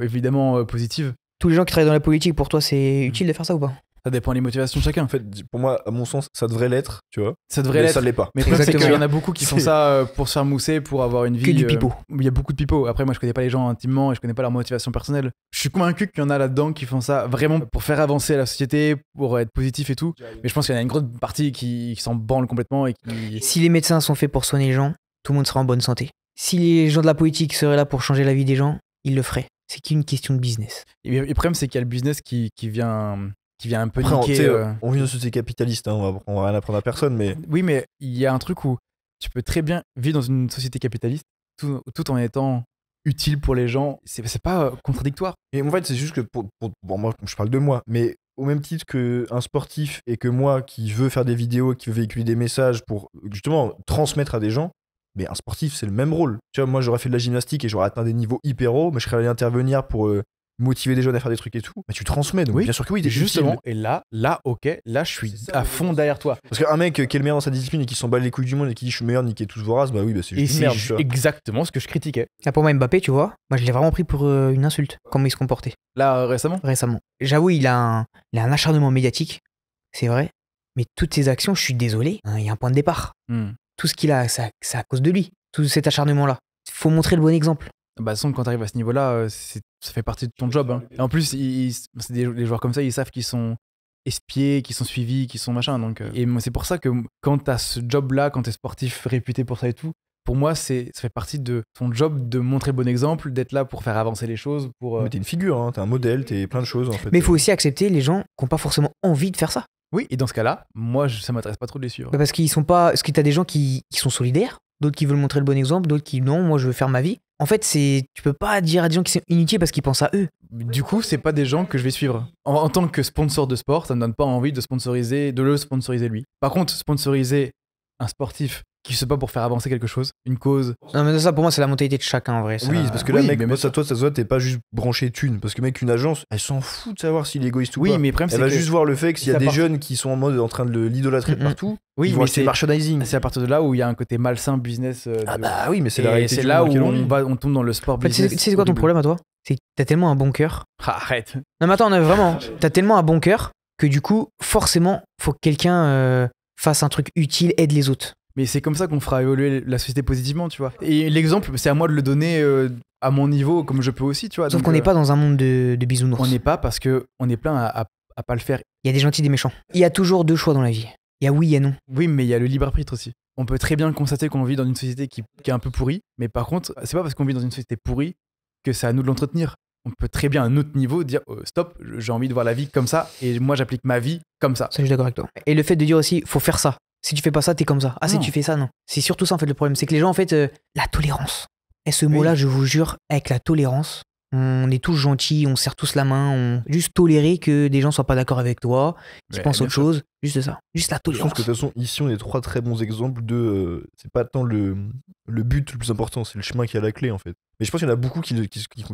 Speaker 2: évidemment positive.
Speaker 3: Tous les gens qui travaillent dans la politique, pour toi, c'est utile de faire ça ou pas?
Speaker 2: Ça dépend des motivations de chacun.
Speaker 1: En fait, pour moi, à mon sens, ça devrait l'être, tu vois.
Speaker 2: Ça devrait
Speaker 1: Mais
Speaker 2: l'être.
Speaker 1: ça l'est pas.
Speaker 2: Mais le problème, c'est
Speaker 3: Exactement.
Speaker 2: qu'il y en a beaucoup qui font
Speaker 1: C'est-
Speaker 2: ça pour se faire mousser, pour avoir une vie.
Speaker 3: Que du pipeau.
Speaker 2: Il y a beaucoup de pipeaux. Après, moi, je connais pas les gens intimement et je connais pas leur motivation personnelle. Je suis convaincu qu'il y en a là-dedans qui font ça vraiment pour faire avancer la société, pour être positif et tout. Mais je pense qu'il y en a une grosse partie qui s'en branle complètement et qui.
Speaker 3: Si les médecins sont faits pour soigner les gens, tout le monde sera en bonne santé. Si les gens de la politique seraient là pour changer la vie des gens, ils le feraient. C'est qu'une question de business.
Speaker 2: Et le problème, c'est qu'il y a le business qui vient un peu
Speaker 1: Après, tu
Speaker 2: niquer.
Speaker 1: sais, on vit dans une société capitaliste, hein, on va rien apprendre à personne, mais
Speaker 2: Oui, mais il y a un truc où tu peux très bien vivre dans une société capitaliste tout en étant utile pour les gens. C'est pas contradictoire.
Speaker 1: et en fait, c'est juste que bon, moi, je parle de moi, mais au même titre qu'un sportif et que moi qui veux faire des vidéos, qui veut véhiculer des messages pour justement transmettre à des gens, mais un sportif, c'est le même rôle. Tu vois, moi, j'aurais fait de la gymnastique et j'aurais atteint des niveaux hyper hauts, mais je serais allé intervenir pour motiver des jeunes à faire des trucs et tout. Mais tu transmets, donc
Speaker 2: Oui,
Speaker 1: bien sûr que oui, t'es
Speaker 2: Justement,
Speaker 1: utile.
Speaker 2: et là, ok, là, je suis à fond derrière toi.
Speaker 1: Parce qu'un mec qui est le meilleur dans sa discipline et qui s'en bat les couilles du monde et qui dit je suis meilleur, niquez tous vos races, bah oui, bah c'est
Speaker 2: Et
Speaker 1: juste une
Speaker 2: c'est
Speaker 1: merde. Tu vois.
Speaker 2: exactement ce que je critiquais.
Speaker 3: Là, pour moi, Mbappé, tu vois, moi, je l'ai vraiment pris pour une insulte, comment il se comportait
Speaker 2: Là, récemment.
Speaker 3: récemment. J'avoue, il a un acharnement médiatique, c'est vrai, mais toutes ses actions, je suis désolé, hein, il y a un point de départ. Tout ce qu'il a, c'est à cause de lui, tout cet acharnement-là. Faut montrer le bon exemple.
Speaker 2: Bah, de toute façon, quand t'arrives à ce niveau-là, ça fait partie de ton job. Hein. Et en plus, c'est les joueurs comme ça, ils savent qu'ils sont espiés, qu'ils sont suivis, qu'ils sont machin. Donc, et moi, c'est pour ça que quand t'as ce job-là, quand t'es sportif réputé pour ça et tout, pour moi, ça fait partie de ton job de montrer le bon exemple, d'être là pour faire avancer les choses. Pour,
Speaker 1: Mais t'es une figure, hein, t'es un modèle, t'es plein de choses en fait.
Speaker 3: Mais il faut aussi accepter les gens qui n'ont pas forcément envie de faire ça.
Speaker 2: Oui, et dans ce cas-là, moi, ça m'intéresse pas trop de les suivre.
Speaker 3: Parce qu'ils sont pas. Parce que t'as des gens qui sont solidaires, d'autres qui veulent montrer le bon exemple, d'autres qui non, moi je veux faire ma vie. En fait, tu peux pas dire à des gens qui sont inutiles parce qu'ils pensent à eux.
Speaker 2: Du coup, c'est pas des gens que je vais suivre. En tant que sponsor de sport, ça me donne pas envie de le sponsoriser lui. Par contre, sponsoriser un sportif qui se bat pour faire avancer quelque chose, une cause.
Speaker 3: Non, mais ça, pour moi, c'est la mentalité de chacun, en vrai. Ça...
Speaker 1: Oui, c'est parce que
Speaker 2: oui,
Speaker 1: là, mec,
Speaker 2: mais
Speaker 1: moi,
Speaker 2: même
Speaker 1: ça, toi, ça se voit, t'es pas juste branché thune. Parce que, mec, une agence, elle s'en fout de savoir s'il est égoïste ou
Speaker 2: Oui,
Speaker 1: pas.
Speaker 2: mais le problème,
Speaker 1: Elle
Speaker 2: c'est
Speaker 1: va
Speaker 2: que
Speaker 1: juste voir le fait que s'il y a
Speaker 2: ça
Speaker 1: des
Speaker 2: part-
Speaker 1: jeunes qui sont en mode en train de l'idolâtrer de partout,
Speaker 2: Oui,
Speaker 1: ils vont
Speaker 2: mais
Speaker 1: acheter le merchandising.
Speaker 2: c'est à partir de là où il y a un côté malsain business.
Speaker 1: Ah bah oui, mais c'est
Speaker 2: et
Speaker 1: la réalité.
Speaker 2: c'est
Speaker 1: du
Speaker 2: là
Speaker 1: monde
Speaker 2: où
Speaker 1: dans lequel vit.
Speaker 2: on tombe dans le sport
Speaker 3: En fait,
Speaker 2: business.
Speaker 3: tu sais c'est quoi ton
Speaker 2: horrible.
Speaker 3: problème à toi? C'est que t'as tellement un bon cœur.
Speaker 2: Ah, arrête.
Speaker 3: Non, mais attends, non, vraiment, t'as tellement un bon cœur que du coup, forcément, faut que quelqu'un fasse un truc utile, aide les autres.
Speaker 2: Mais c'est comme ça qu'on fera évoluer la société positivement, tu vois. Et l'exemple, c'est à moi de le donner à mon niveau, comme je peux aussi, tu vois.
Speaker 3: Sauf
Speaker 2: Donc,
Speaker 3: qu'on n'est pas dans un monde de bisounours.
Speaker 2: On n'est pas parce que on est plein à pas le faire.
Speaker 3: Il y a des gentils, des méchants. Il y a toujours deux choix dans la vie. Il y a oui, il y a non.
Speaker 2: Oui, mais il y a le libre arbitre aussi. On peut très bien constater qu'on vit dans une société qui est un peu pourrie, mais par contre, c'est pas parce qu'on vit dans une société pourrie que c'est à nous de l'entretenir. On peut très bien à un autre niveau dire stop, j'ai envie de voir la vie comme ça et moi j'applique ma vie comme ça.
Speaker 3: Ça, je suis d'accord avec toi. Et le fait de dire aussi, faut faire ça. Si tu fais pas ça, t'es comme ça. Ah, si
Speaker 2: Non.
Speaker 3: tu fais ça, non. C'est surtout ça, en fait, le problème. C'est que les gens, en fait, la tolérance. Et ce mot-là, je vous jure, avec la tolérance, on est tous gentils, on serre tous la main, on juste tolérer que des gens soient pas d'accord avec toi, qu'ils
Speaker 2: Ouais,
Speaker 3: pensent
Speaker 2: bien
Speaker 3: autre
Speaker 2: sûr.
Speaker 3: chose. Juste ça. Juste la
Speaker 1: Je pense
Speaker 3: tolérance.
Speaker 1: que de toute façon, ici, on est trois très bons exemples de. C'est pas tant le but le plus important, c'est le chemin qui a la clé, en fait. Mais je pense qu'il y en a beaucoup qui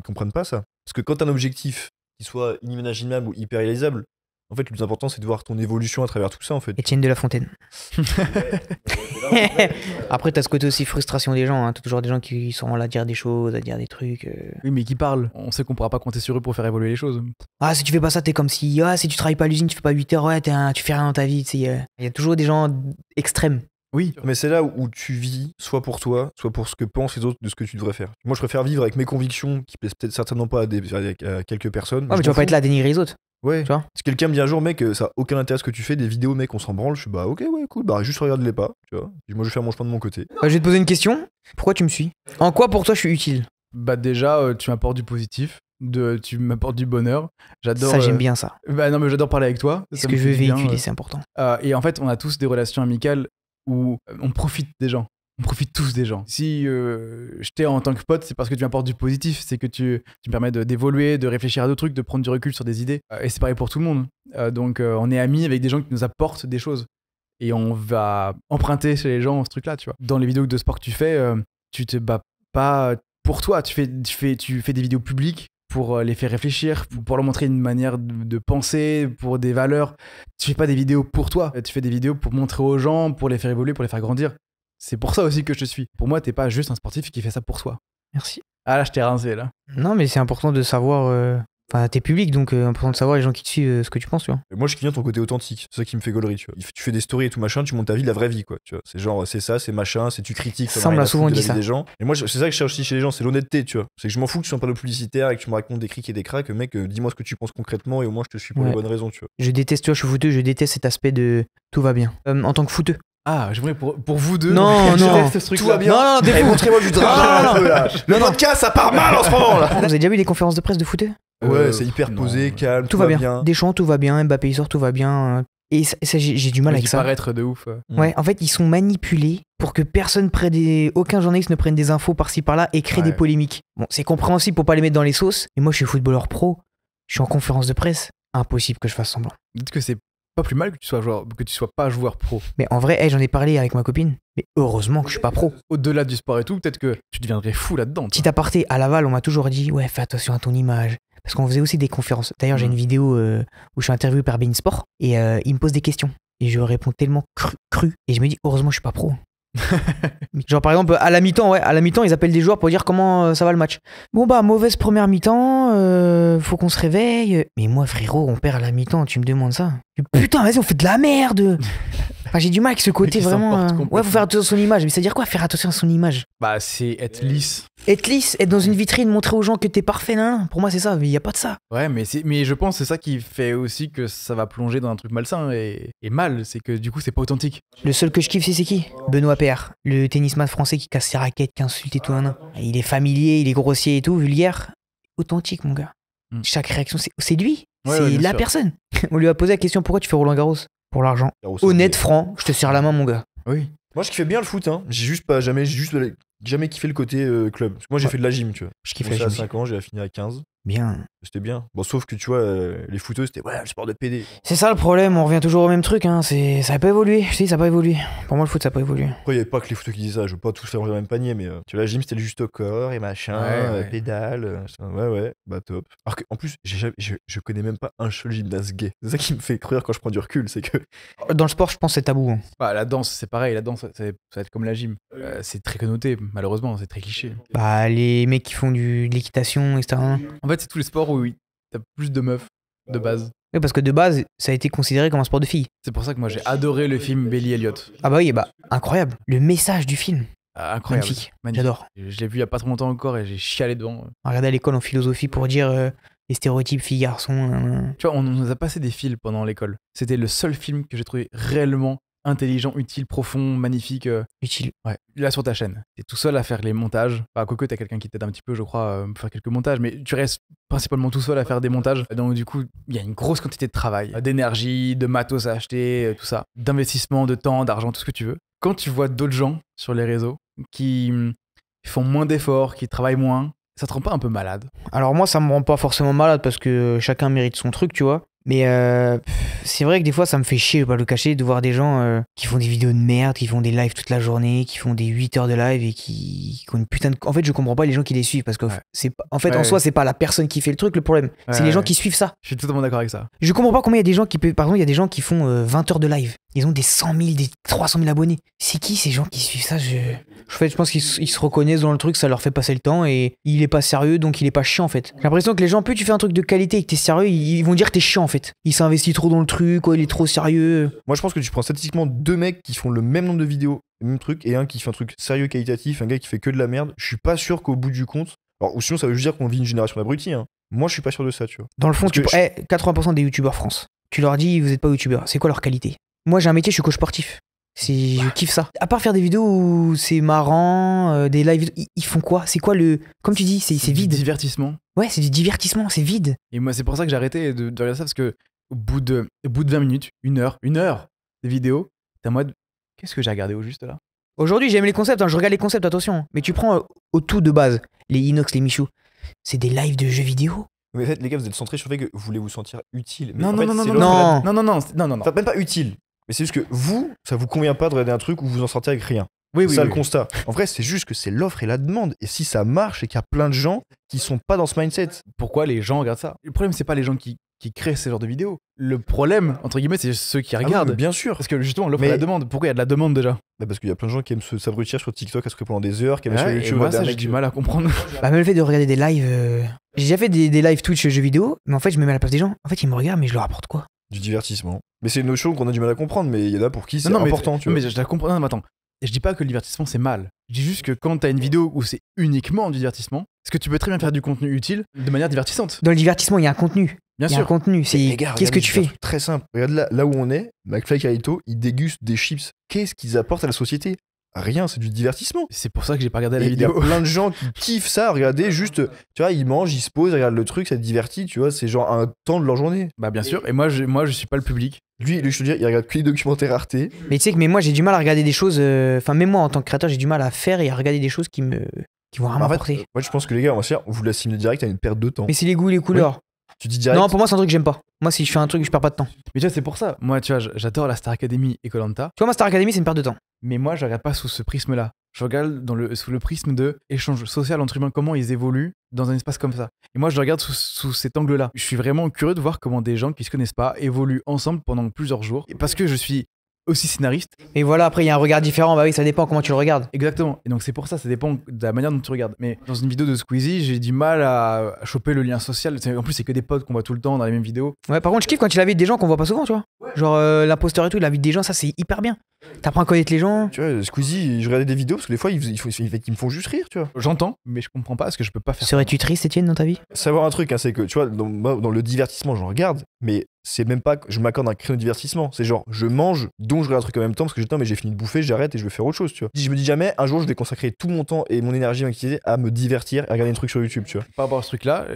Speaker 1: comprennent pas ça. Parce que quand t'as un objectif qui soit inimaginable ou hyper réalisable, en fait, le plus important, c'est de voir ton évolution à travers tout ça, en fait.
Speaker 3: Étienne de la Fontaine. Après, t'as ce côté aussi frustration des gens. Hein. T'as toujours des gens qui sont là à dire des choses, à dire des trucs.
Speaker 2: Oui, mais qui parlent. On sait qu'on pourra pas compter sur eux pour faire évoluer les choses.
Speaker 3: Ah, si tu fais pas ça, t'es comme si. Ah, si tu travailles pas à l'usine, tu fais pas 8 heures, ouais, tu fais rien dans ta vie. Il y a toujours des gens extrêmes.
Speaker 2: Oui.
Speaker 1: Mais c'est là où tu vis, soit pour toi, soit pour ce que pensent les autres de ce que tu devrais faire. Moi, je préfère vivre avec mes convictions, qui plaisent peut-être certainement pas à quelques personnes.
Speaker 3: Ouais, mais tu vas pas être là à dénigrer les autres.
Speaker 1: Ouais.
Speaker 3: Tu vois
Speaker 1: Si quelqu'un me dit un jour, mec, ça a aucun intérêt ce que tu fais, des vidéos, mec, on s'en branle, je suis bah ok, ouais, cool, bah juste regarde-les pas, tu vois. Et moi, je vais faire mon chemin de mon côté.
Speaker 3: Je vais te poser une question. Pourquoi tu me suis? En quoi pour toi je suis utile?
Speaker 2: Bah déjà, tu m'apportes du positif. Tu m'apportes du bonheur. J'adore.
Speaker 3: Ça, j'aime bien ça.
Speaker 2: Bah non, mais j'adore parler avec toi.
Speaker 3: C'est
Speaker 2: Ça
Speaker 3: ce que
Speaker 2: me
Speaker 3: je
Speaker 2: fait
Speaker 3: veux
Speaker 2: du bien,
Speaker 3: véhiculer, c'est important.
Speaker 2: Et en fait, on a tous des relations amicales où on profite des gens. On profite tous des gens. Si je t'ai en tant que pote, c'est parce que tu m'apportes du positif. C'est que tu me permets d'évoluer, de réfléchir à d'autres trucs, de prendre du recul sur des idées. Et c'est pareil pour tout le monde. Donc on est amis avec des gens qui nous apportent des choses. Et on va emprunter chez les gens ce truc-là, tu vois. Dans les vidéos de sport que tu fais, tu te bats pas pour toi. Tu fais des vidéos publiques pour les faire réfléchir, pour leur montrer une manière de penser, pour des valeurs. Tu fais pas des vidéos pour toi. Tu fais des vidéos pour montrer aux gens, pour les faire évoluer, pour les faire grandir. C'est pour ça aussi que je te suis. Pour moi, t'es pas juste un sportif qui fait ça pour soi.
Speaker 3: Merci.
Speaker 2: Ah là, je t'ai rincé là.
Speaker 3: Non, mais c'est important de savoir. Enfin, t'es public, donc important de savoir les gens qui te suivent ce que tu penses, tu vois.
Speaker 1: Et moi, je kiffe bien ton côté authentique, c'est ça qui me fait gaulerie, tu vois. Tu fais des stories et tout machin, tu montes ta vie, la vraie vie, quoi, tu vois. C'est genre, c'est ça, c'est machin, c'est tu critiques,
Speaker 3: Ça, on me
Speaker 1: n'a
Speaker 3: l'a
Speaker 1: rien à
Speaker 3: souvent
Speaker 1: foutre de
Speaker 3: dit,
Speaker 1: la vie
Speaker 3: ça.
Speaker 1: des gens. Et moi, c'est ça que je cherche aussi chez les gens, c'est l'honnêteté, tu vois. C'est que je m'en fous que tu sois pas le publicitaire et que tu me racontes des crics et des cracks, mec, dis-moi ce que tu penses concrètement et au moins je te suis pour les
Speaker 3: Ouais.
Speaker 1: bonnes raisons, tu vois.
Speaker 3: Je déteste, tu vois, je suis fouteux, je déteste cet aspect de tout va bien. En tant que fouteux.
Speaker 2: Ah, j'aimerais pour vous deux.
Speaker 3: Non,
Speaker 2: je
Speaker 3: non.
Speaker 2: déteste ce truc-là.
Speaker 3: Non, t'es fou.
Speaker 1: montrez-moi du drame un peu là. Le podcast, ça part mal en ce moment là.
Speaker 3: Vous avez déjà vu des conférences de presse de footeux?
Speaker 1: Ouais, c'est hyper
Speaker 2: non.
Speaker 1: posé, calme,
Speaker 3: Tout va bien. Deschamps, tout va bien. Mbappé, il sort, tout va bien. Et ça, j'ai du mal avec ça.
Speaker 2: Paraître de ouf.
Speaker 3: Ouais, en fait, ils sont manipulés pour que aucun journaliste ne prenne des infos par-ci par-là et crée
Speaker 2: Ouais.
Speaker 3: des polémiques. Bon, c'est compréhensible pour pas les mettre dans les sauces. Mais moi, je suis footballeur pro. Je suis en conférence de presse. Impossible que je fasse semblant.
Speaker 2: Dites que c'est pas plus mal que tu sois pas joueur pro.
Speaker 3: Mais en vrai, j'en ai parlé avec ma copine. Mais heureusement que je suis pas pro.
Speaker 2: Au-delà du sport et tout, peut-être que tu deviendrais fou là-dedans. toi.
Speaker 3: Petit aparté, à Laval, on m'a toujours dit ouais, fais attention à ton image. Parce qu'on faisait aussi des conférences. D'ailleurs, j'ai une vidéo où je suis interviewé par Bein Sport et il me pose des questions. Et je réponds tellement cru. Et je me dis, heureusement, je suis pas pro. Genre, par exemple, à la mi-temps, ils appellent des joueurs pour dire comment ça va le match. Bon, bah, mauvaise première mi-temps, faut qu'on se réveille. Mais moi, frérot, on perd à la mi-temps, tu me demandes ça. Putain, vas-y, on fait de la merde. Enfin, j'ai du mal avec ce côté
Speaker 2: Qui
Speaker 3: vraiment.
Speaker 2: s'emporte complètement.
Speaker 3: Ouais, faut faire attention à son image. Mais ça veut dire quoi, faire attention à son image?
Speaker 2: Bah, c'est être lisse.
Speaker 3: Être lisse, être dans une vitrine, montrer aux gens que t'es parfait, nan. Pour moi, c'est ça, mais il y a pas de ça.
Speaker 2: Ouais, mais je pense que c'est ça qui fait aussi que ça va plonger dans un truc malsain et mal. C'est que du coup, c'est pas authentique.
Speaker 3: Le seul que je kiffe, c'est qui? Benoît Paire, le tennisman français qui casse ses raquettes, qui insulte et tout. Nan. Il est familier, il est grossier et tout, vulgaire. Authentique, mon gars. Chaque réaction, c'est lui.
Speaker 2: Ouais,
Speaker 3: c'est
Speaker 2: ouais, bien
Speaker 3: la
Speaker 2: sûr.
Speaker 3: personne. On lui a posé la question pourquoi tu fais Roland Garros? Pour l'argent. Honnête, franc, je te serre la main, mon gars.
Speaker 2: Oui.
Speaker 1: Moi, je kiffais bien le foot, hein. J'ai juste jamais kiffé le côté club. Parce que moi, j'ai fait de la gym, tu vois.
Speaker 3: Je kiffe
Speaker 1: J'ai
Speaker 3: la
Speaker 1: à
Speaker 3: gym.
Speaker 1: 5 ans, j'ai fini à 15.
Speaker 3: Bien.
Speaker 1: C'était bien. Bon, sauf que tu vois, les footeux, c'était ouais, le sport de PD.
Speaker 3: C'est ça le problème, on revient toujours au même truc, hein. Ça a pas évolué. Je te dis, ça a pas évolué. Pour moi, le foot, ça a pas évolué.
Speaker 1: Après, il n'y avait pas que les footeux qui disaient ça. Je veux pas tous faire dans le même panier, mais tu vois, la gym, c'était le juste au corps et machin,
Speaker 2: Ouais.
Speaker 1: pédale. Ouais, bah top. Alors qu'en plus, je connais même pas un seul gymnaste gay. C'est ça qui me fait croire quand je prends du recul, c'est que.
Speaker 3: Dans le sport, je pense que c'est tabou, hein.
Speaker 2: Bah, la danse, c'est pareil. La danse, ça va être comme la gym. C'est très connoté, malheureusement, c'est très cliché.
Speaker 3: Bah, les mecs qui font de l'équitation, etc.
Speaker 2: En fait, c'est tous les sports où t'as plus de meufs de base.
Speaker 3: Oui, parce que de base, ça a été considéré comme un sport de filles.
Speaker 2: C'est pour ça que moi, j'ai adoré le film Billy Elliot.
Speaker 3: Ah bah oui, bah, incroyable. Le message du film,
Speaker 2: Incroyable.
Speaker 3: magnifique.
Speaker 2: Magnifique.
Speaker 3: J'adore.
Speaker 2: Je l'ai vu il y a pas trop longtemps encore et j'ai chialé devant.
Speaker 3: Regardez à l'école en philosophie pour dire les stéréotypes filles-garçons.
Speaker 2: Tu vois, on nous a passé des fils pendant l'école. C'était le seul film que j'ai trouvé réellement intelligent, utile, profond, magnifique.
Speaker 3: Utile.
Speaker 2: Ouais, là sur ta chaîne. T'es tout seul à faire les montages. Bah, quoique t'as quelqu'un qui t'aide un petit peu, je crois, pour faire quelques montages, mais tu restes principalement tout seul à faire des montages. Donc du coup, il y a une grosse quantité de travail, d'énergie, de matos à acheter, tout ça, d'investissement, de temps, d'argent, tout ce que tu veux. Quand tu vois d'autres gens sur les réseaux qui font moins d'efforts, qui travaillent moins, ça te rend pas un peu malade?
Speaker 3: Alors moi, ça me rend pas forcément malade parce que chacun mérite son truc, tu vois. Mais c'est vrai que des fois, ça me fait chier, je vais pas le cacher, de voir des gens qui font des vidéos de merde, qui font des lives toute la journée, qui font des 8 heures de live et qui ont une putain de... En fait, je comprends pas les gens qui les suivent parce que c'est pas... En fait, en soi, c'est pas la personne qui fait le truc le problème. C'est les gens qui suivent ça.
Speaker 2: Je suis totalement d'accord avec ça.
Speaker 3: Je comprends pas comment il y a des gens qui... Par exemple, il y a des gens qui font 20 heures de live. Ils ont des 100 000, des 300 000 abonnés. C'est qui ces gens qui suivent ça? En fait, je pense qu'ils se reconnaissent dans le truc, ça leur fait passer le temps et il est pas sérieux, donc il est pas chiant en fait. J'ai l'impression que les gens, plus tu fais un truc de qualité et que t'es sérieux, ils vont dire que t'es chiant en fait. Il s'investit trop dans le truc, il est trop sérieux.
Speaker 1: Moi, je pense que tu prends statistiquement 2 mecs qui font le même nombre de vidéos, le même truc, et un qui fait un truc sérieux, qualitatif, un gars qui fait que de la merde. Je suis pas sûr qu'au bout du compte. Alors, ou sinon, ça veut juste dire qu'on vit une génération d'abrutis. Hein. Moi, je suis pas sûr de ça, tu vois.
Speaker 3: Dans le fond,
Speaker 1: Parce que
Speaker 3: 80% des youtubeurs France, tu leur dis, vous êtes pas youtubeurs, c'est quoi leur qualité? Moi, j'ai un métier, je suis coach sportif. Je kiffe ça. À part faire des vidéos où c'est marrant, des lives, ils font quoi? C'est quoi le. Comme tu dis, c'est vide.
Speaker 2: Divertissement.
Speaker 3: Ouais, c'est du divertissement, c'est vide.
Speaker 2: Et moi, c'est pour ça que j'ai arrêté de regarder ça parce que au bout de 20 minutes, une heure de vidéo, t'es en mode qu'est-ce que j'ai regardé au juste là?
Speaker 3: Aujourd'hui, j'aime les concepts, hein, je regarde les concepts, attention. Mais tu prends au tout de base, les Inox, les Michou, c'est des lives de jeux vidéo.
Speaker 1: Mais en fait, les gars, vous êtes centrés sur le fait que vous voulez vous sentir utile. Mais
Speaker 2: Non,
Speaker 1: en
Speaker 2: non,
Speaker 1: fait,
Speaker 2: non, non,
Speaker 1: c'est
Speaker 2: non,
Speaker 1: l'autre
Speaker 3: non.
Speaker 2: non.
Speaker 1: Enfin, même pas utile. Mais c'est juste que vous, ça vous convient pas de regarder un truc où vous en sortez avec rien.
Speaker 2: Oui,
Speaker 1: C'est
Speaker 2: oui,
Speaker 1: ça
Speaker 2: oui.
Speaker 1: le constat. En vrai, c'est juste que c'est l'offre et la demande. Et si ça marche et qu'il y a plein de gens qui sont pas dans ce mindset.
Speaker 2: Pourquoi les gens regardent ça? Le problème, c'est pas les gens qui créent ce genre de vidéos. Le problème, entre guillemets, c'est ceux qui
Speaker 1: Ah oui,
Speaker 2: regardent.
Speaker 1: mais bien sûr.
Speaker 2: Parce que justement, l'offre
Speaker 1: Mais-
Speaker 2: et la demande. Pourquoi il y a de la demande déjà?
Speaker 1: Bah parce qu'il y a plein de gens qui aiment s'abrutir sur TikTok à se pendant des heures, qui aiment sur
Speaker 2: Ouais,
Speaker 1: YouTube.
Speaker 2: et moi,
Speaker 1: regarder
Speaker 2: ça,
Speaker 1: un
Speaker 2: j'ai
Speaker 1: mec
Speaker 2: du
Speaker 1: qui-
Speaker 2: mal à comprendre.
Speaker 3: Bah, même le fait de regarder des lives. J'ai déjà fait des lives Twitch jeux vidéo, mais en fait, je me mets à la place des gens. En fait, ils me regardent, mais je leur apporte quoi?
Speaker 1: Du divertissement. Mais c'est une notion qu'on a du mal à comprendre, mais il y en a pour qui c'est
Speaker 2: Non, mais-
Speaker 1: important, tu
Speaker 2: non,
Speaker 1: vois.
Speaker 2: mais je la comprends. Non, mais attends. Et je dis pas que le divertissement c'est mal. Je dis juste que quand t'as une vidéo où c'est uniquement du divertissement, est-ce que tu peux très bien faire du contenu utile de manière divertissante?
Speaker 3: Dans le divertissement, il y a un contenu.
Speaker 2: Bien
Speaker 3: Il y a un
Speaker 2: sûr.
Speaker 3: contenu. C'est
Speaker 1: Les gars,
Speaker 3: qu'est-ce que
Speaker 1: regardez,
Speaker 3: tu
Speaker 1: c'est un
Speaker 3: fais?
Speaker 1: truc très simple. Regarde là où on est, McFly et Carlito, ils dégustent des chips. Qu'est-ce qu'ils apportent à la société? Rien, c'est du divertissement.
Speaker 2: C'est pour ça que j'ai pas regardé la
Speaker 1: Et il y a
Speaker 2: vidéo.
Speaker 1: plein de gens qui kiffent ça, regardez, juste, tu vois, ils mangent, ils se posent, ils regardent le truc, ça te divertit, tu vois, c'est genre un temps de leur journée.
Speaker 2: Bah bien sûr. Et moi, je suis pas le public.
Speaker 1: Lui, je te dis, il regarde que les documentaires Arte.
Speaker 3: Mais tu sais que moi, j'ai du mal à regarder des choses. Enfin, même moi, en tant que créateur, j'ai du mal à faire et à regarder des choses qui vont vraiment
Speaker 1: En fait,
Speaker 3: apporter.
Speaker 1: moi, je pense que les gars, on vous l'assimiler direct à une perte de temps.
Speaker 3: Mais c'est les goûts et les couleurs.
Speaker 1: Tu dis direct.
Speaker 3: Non, pour moi, c'est un truc que j'aime pas. Moi, si je fais un truc, je perds pas de temps.
Speaker 2: Mais tu vois, c'est pour ça. Moi, tu vois, j'adore la Star Academy et Koh-Lanta.
Speaker 3: Tu vois, ma Star Academy, c'est une perte de temps.
Speaker 2: Mais moi, je regarde pas sous ce prisme-là. Je regarde sous le prisme de échange social entre humains, comment ils évoluent dans un espace comme ça. Et moi, je regarde sous cet angle-là. Je suis vraiment curieux de voir comment des gens qui se connaissent pas évoluent ensemble pendant plusieurs jours. Et parce que je suis aussi scénariste.
Speaker 3: Et voilà, après, il y a un regard différent. Bah oui, ça dépend comment tu le regardes.
Speaker 2: Exactement. Et donc, c'est pour ça, ça dépend de la manière dont tu regardes. Mais dans une vidéo de Squeezie, j'ai du mal à choper le lien social. En plus, c'est que des potes qu'on voit tout le temps dans les mêmes vidéos.
Speaker 3: Ouais, par contre, je kiffe quand il invite des gens qu'on voit pas souvent, tu vois. Genre l'imposteur et tout, il invite des gens, ça c'est hyper bien. T'apprends à connaître les gens.
Speaker 1: Tu vois, Squeezie, je regardais des vidéos parce que des fois, ils me font juste rire, tu vois.
Speaker 2: J'entends, mais je comprends pas parce que je peux pas faire ça.
Speaker 3: Serais-tu triste, Étienne, dans ta vie?
Speaker 1: Savoir un truc, hein, c'est que, tu vois, dans le divertissement, j'en regarde, mais c'est même pas que je m'accorde un créneau de divertissement. C'est genre, je mange, donc je regarde un truc en même temps parce que mais j'ai fini de bouffer, j'arrête et je vais faire autre chose, tu vois. Je me dis jamais, un jour, je vais consacrer tout mon temps et mon énergie à me divertir et à regarder un truc sur YouTube, tu vois.
Speaker 2: Par rapport à ce truc-là,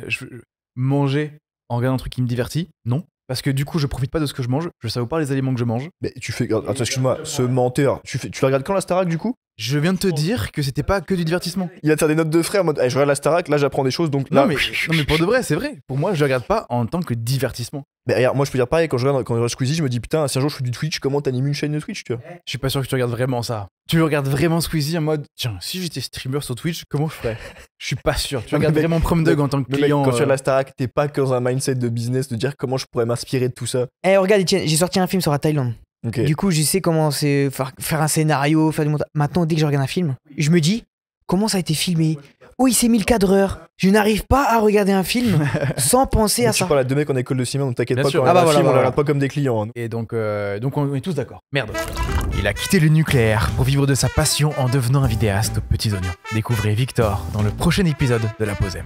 Speaker 2: manger en regardant un truc qui me divertit, non. Parce que du coup, je profite pas de ce que je mange, je savoure pas les aliments que je mange.
Speaker 1: Mais tu fais. Attends, excuse-moi, ce menteur, tu la regardes quand la Starac du coup?
Speaker 2: Je viens de te dire que c'était pas que du divertissement.
Speaker 1: Il va te faire des notes de frais en mode, je regarde la Starac, là j'apprends des choses, donc là.
Speaker 2: Non mais pour de vrai, c'est vrai. Pour moi, je regarde pas en tant que divertissement.
Speaker 1: Mais regarde, moi je peux dire pareil, quand je regarde Squeezie, je me dis putain, si un jour je fais du Twitch, comment t'animes une chaîne de Twitch, tu vois.
Speaker 2: Je suis pas sûr que tu regardes vraiment ça. Tu regardes vraiment Squeezie en mode, tiens, si j'étais streamer sur Twitch, comment je ferais? Je suis pas sûr. Tu
Speaker 1: Non, mais
Speaker 2: regardes
Speaker 1: mec,
Speaker 2: vraiment Promdog en tant que
Speaker 1: Mais mec,
Speaker 2: client.
Speaker 1: quand tu regardes la Starac, t'es pas que dans un mindset de business de dire comment je pourrais m'inspirer de tout ça.
Speaker 3: Eh, regarde, Etienne, j'ai sorti un film sur la Thaïlande.
Speaker 1: Ok.
Speaker 3: Du coup, je sais comment c'est faire un scénario, faire du montage. Maintenant, dès que je regarde un film, je me dis comment ça a été filmé. Oh, il s'est mis le cadreur. Je n'arrive pas à regarder un film sans penser
Speaker 1: Mais
Speaker 3: à
Speaker 1: tu
Speaker 3: ça.
Speaker 1: parles à deux mecs en école de cinéma, donc t'inquiète
Speaker 2: Bien
Speaker 1: pas,
Speaker 2: sûr.
Speaker 1: quand on
Speaker 2: Ah
Speaker 1: regarde
Speaker 3: bah
Speaker 1: un film,
Speaker 3: voilà,
Speaker 1: on
Speaker 3: voilà.
Speaker 1: regarde pas comme des clients. Hein.
Speaker 2: Et donc on est tous d'accord. Merde. Il a quitté le nucléaire pour vivre de sa passion en devenant un vidéaste aux petits oignons. Découvrez Victor dans le prochain épisode de La Pause M.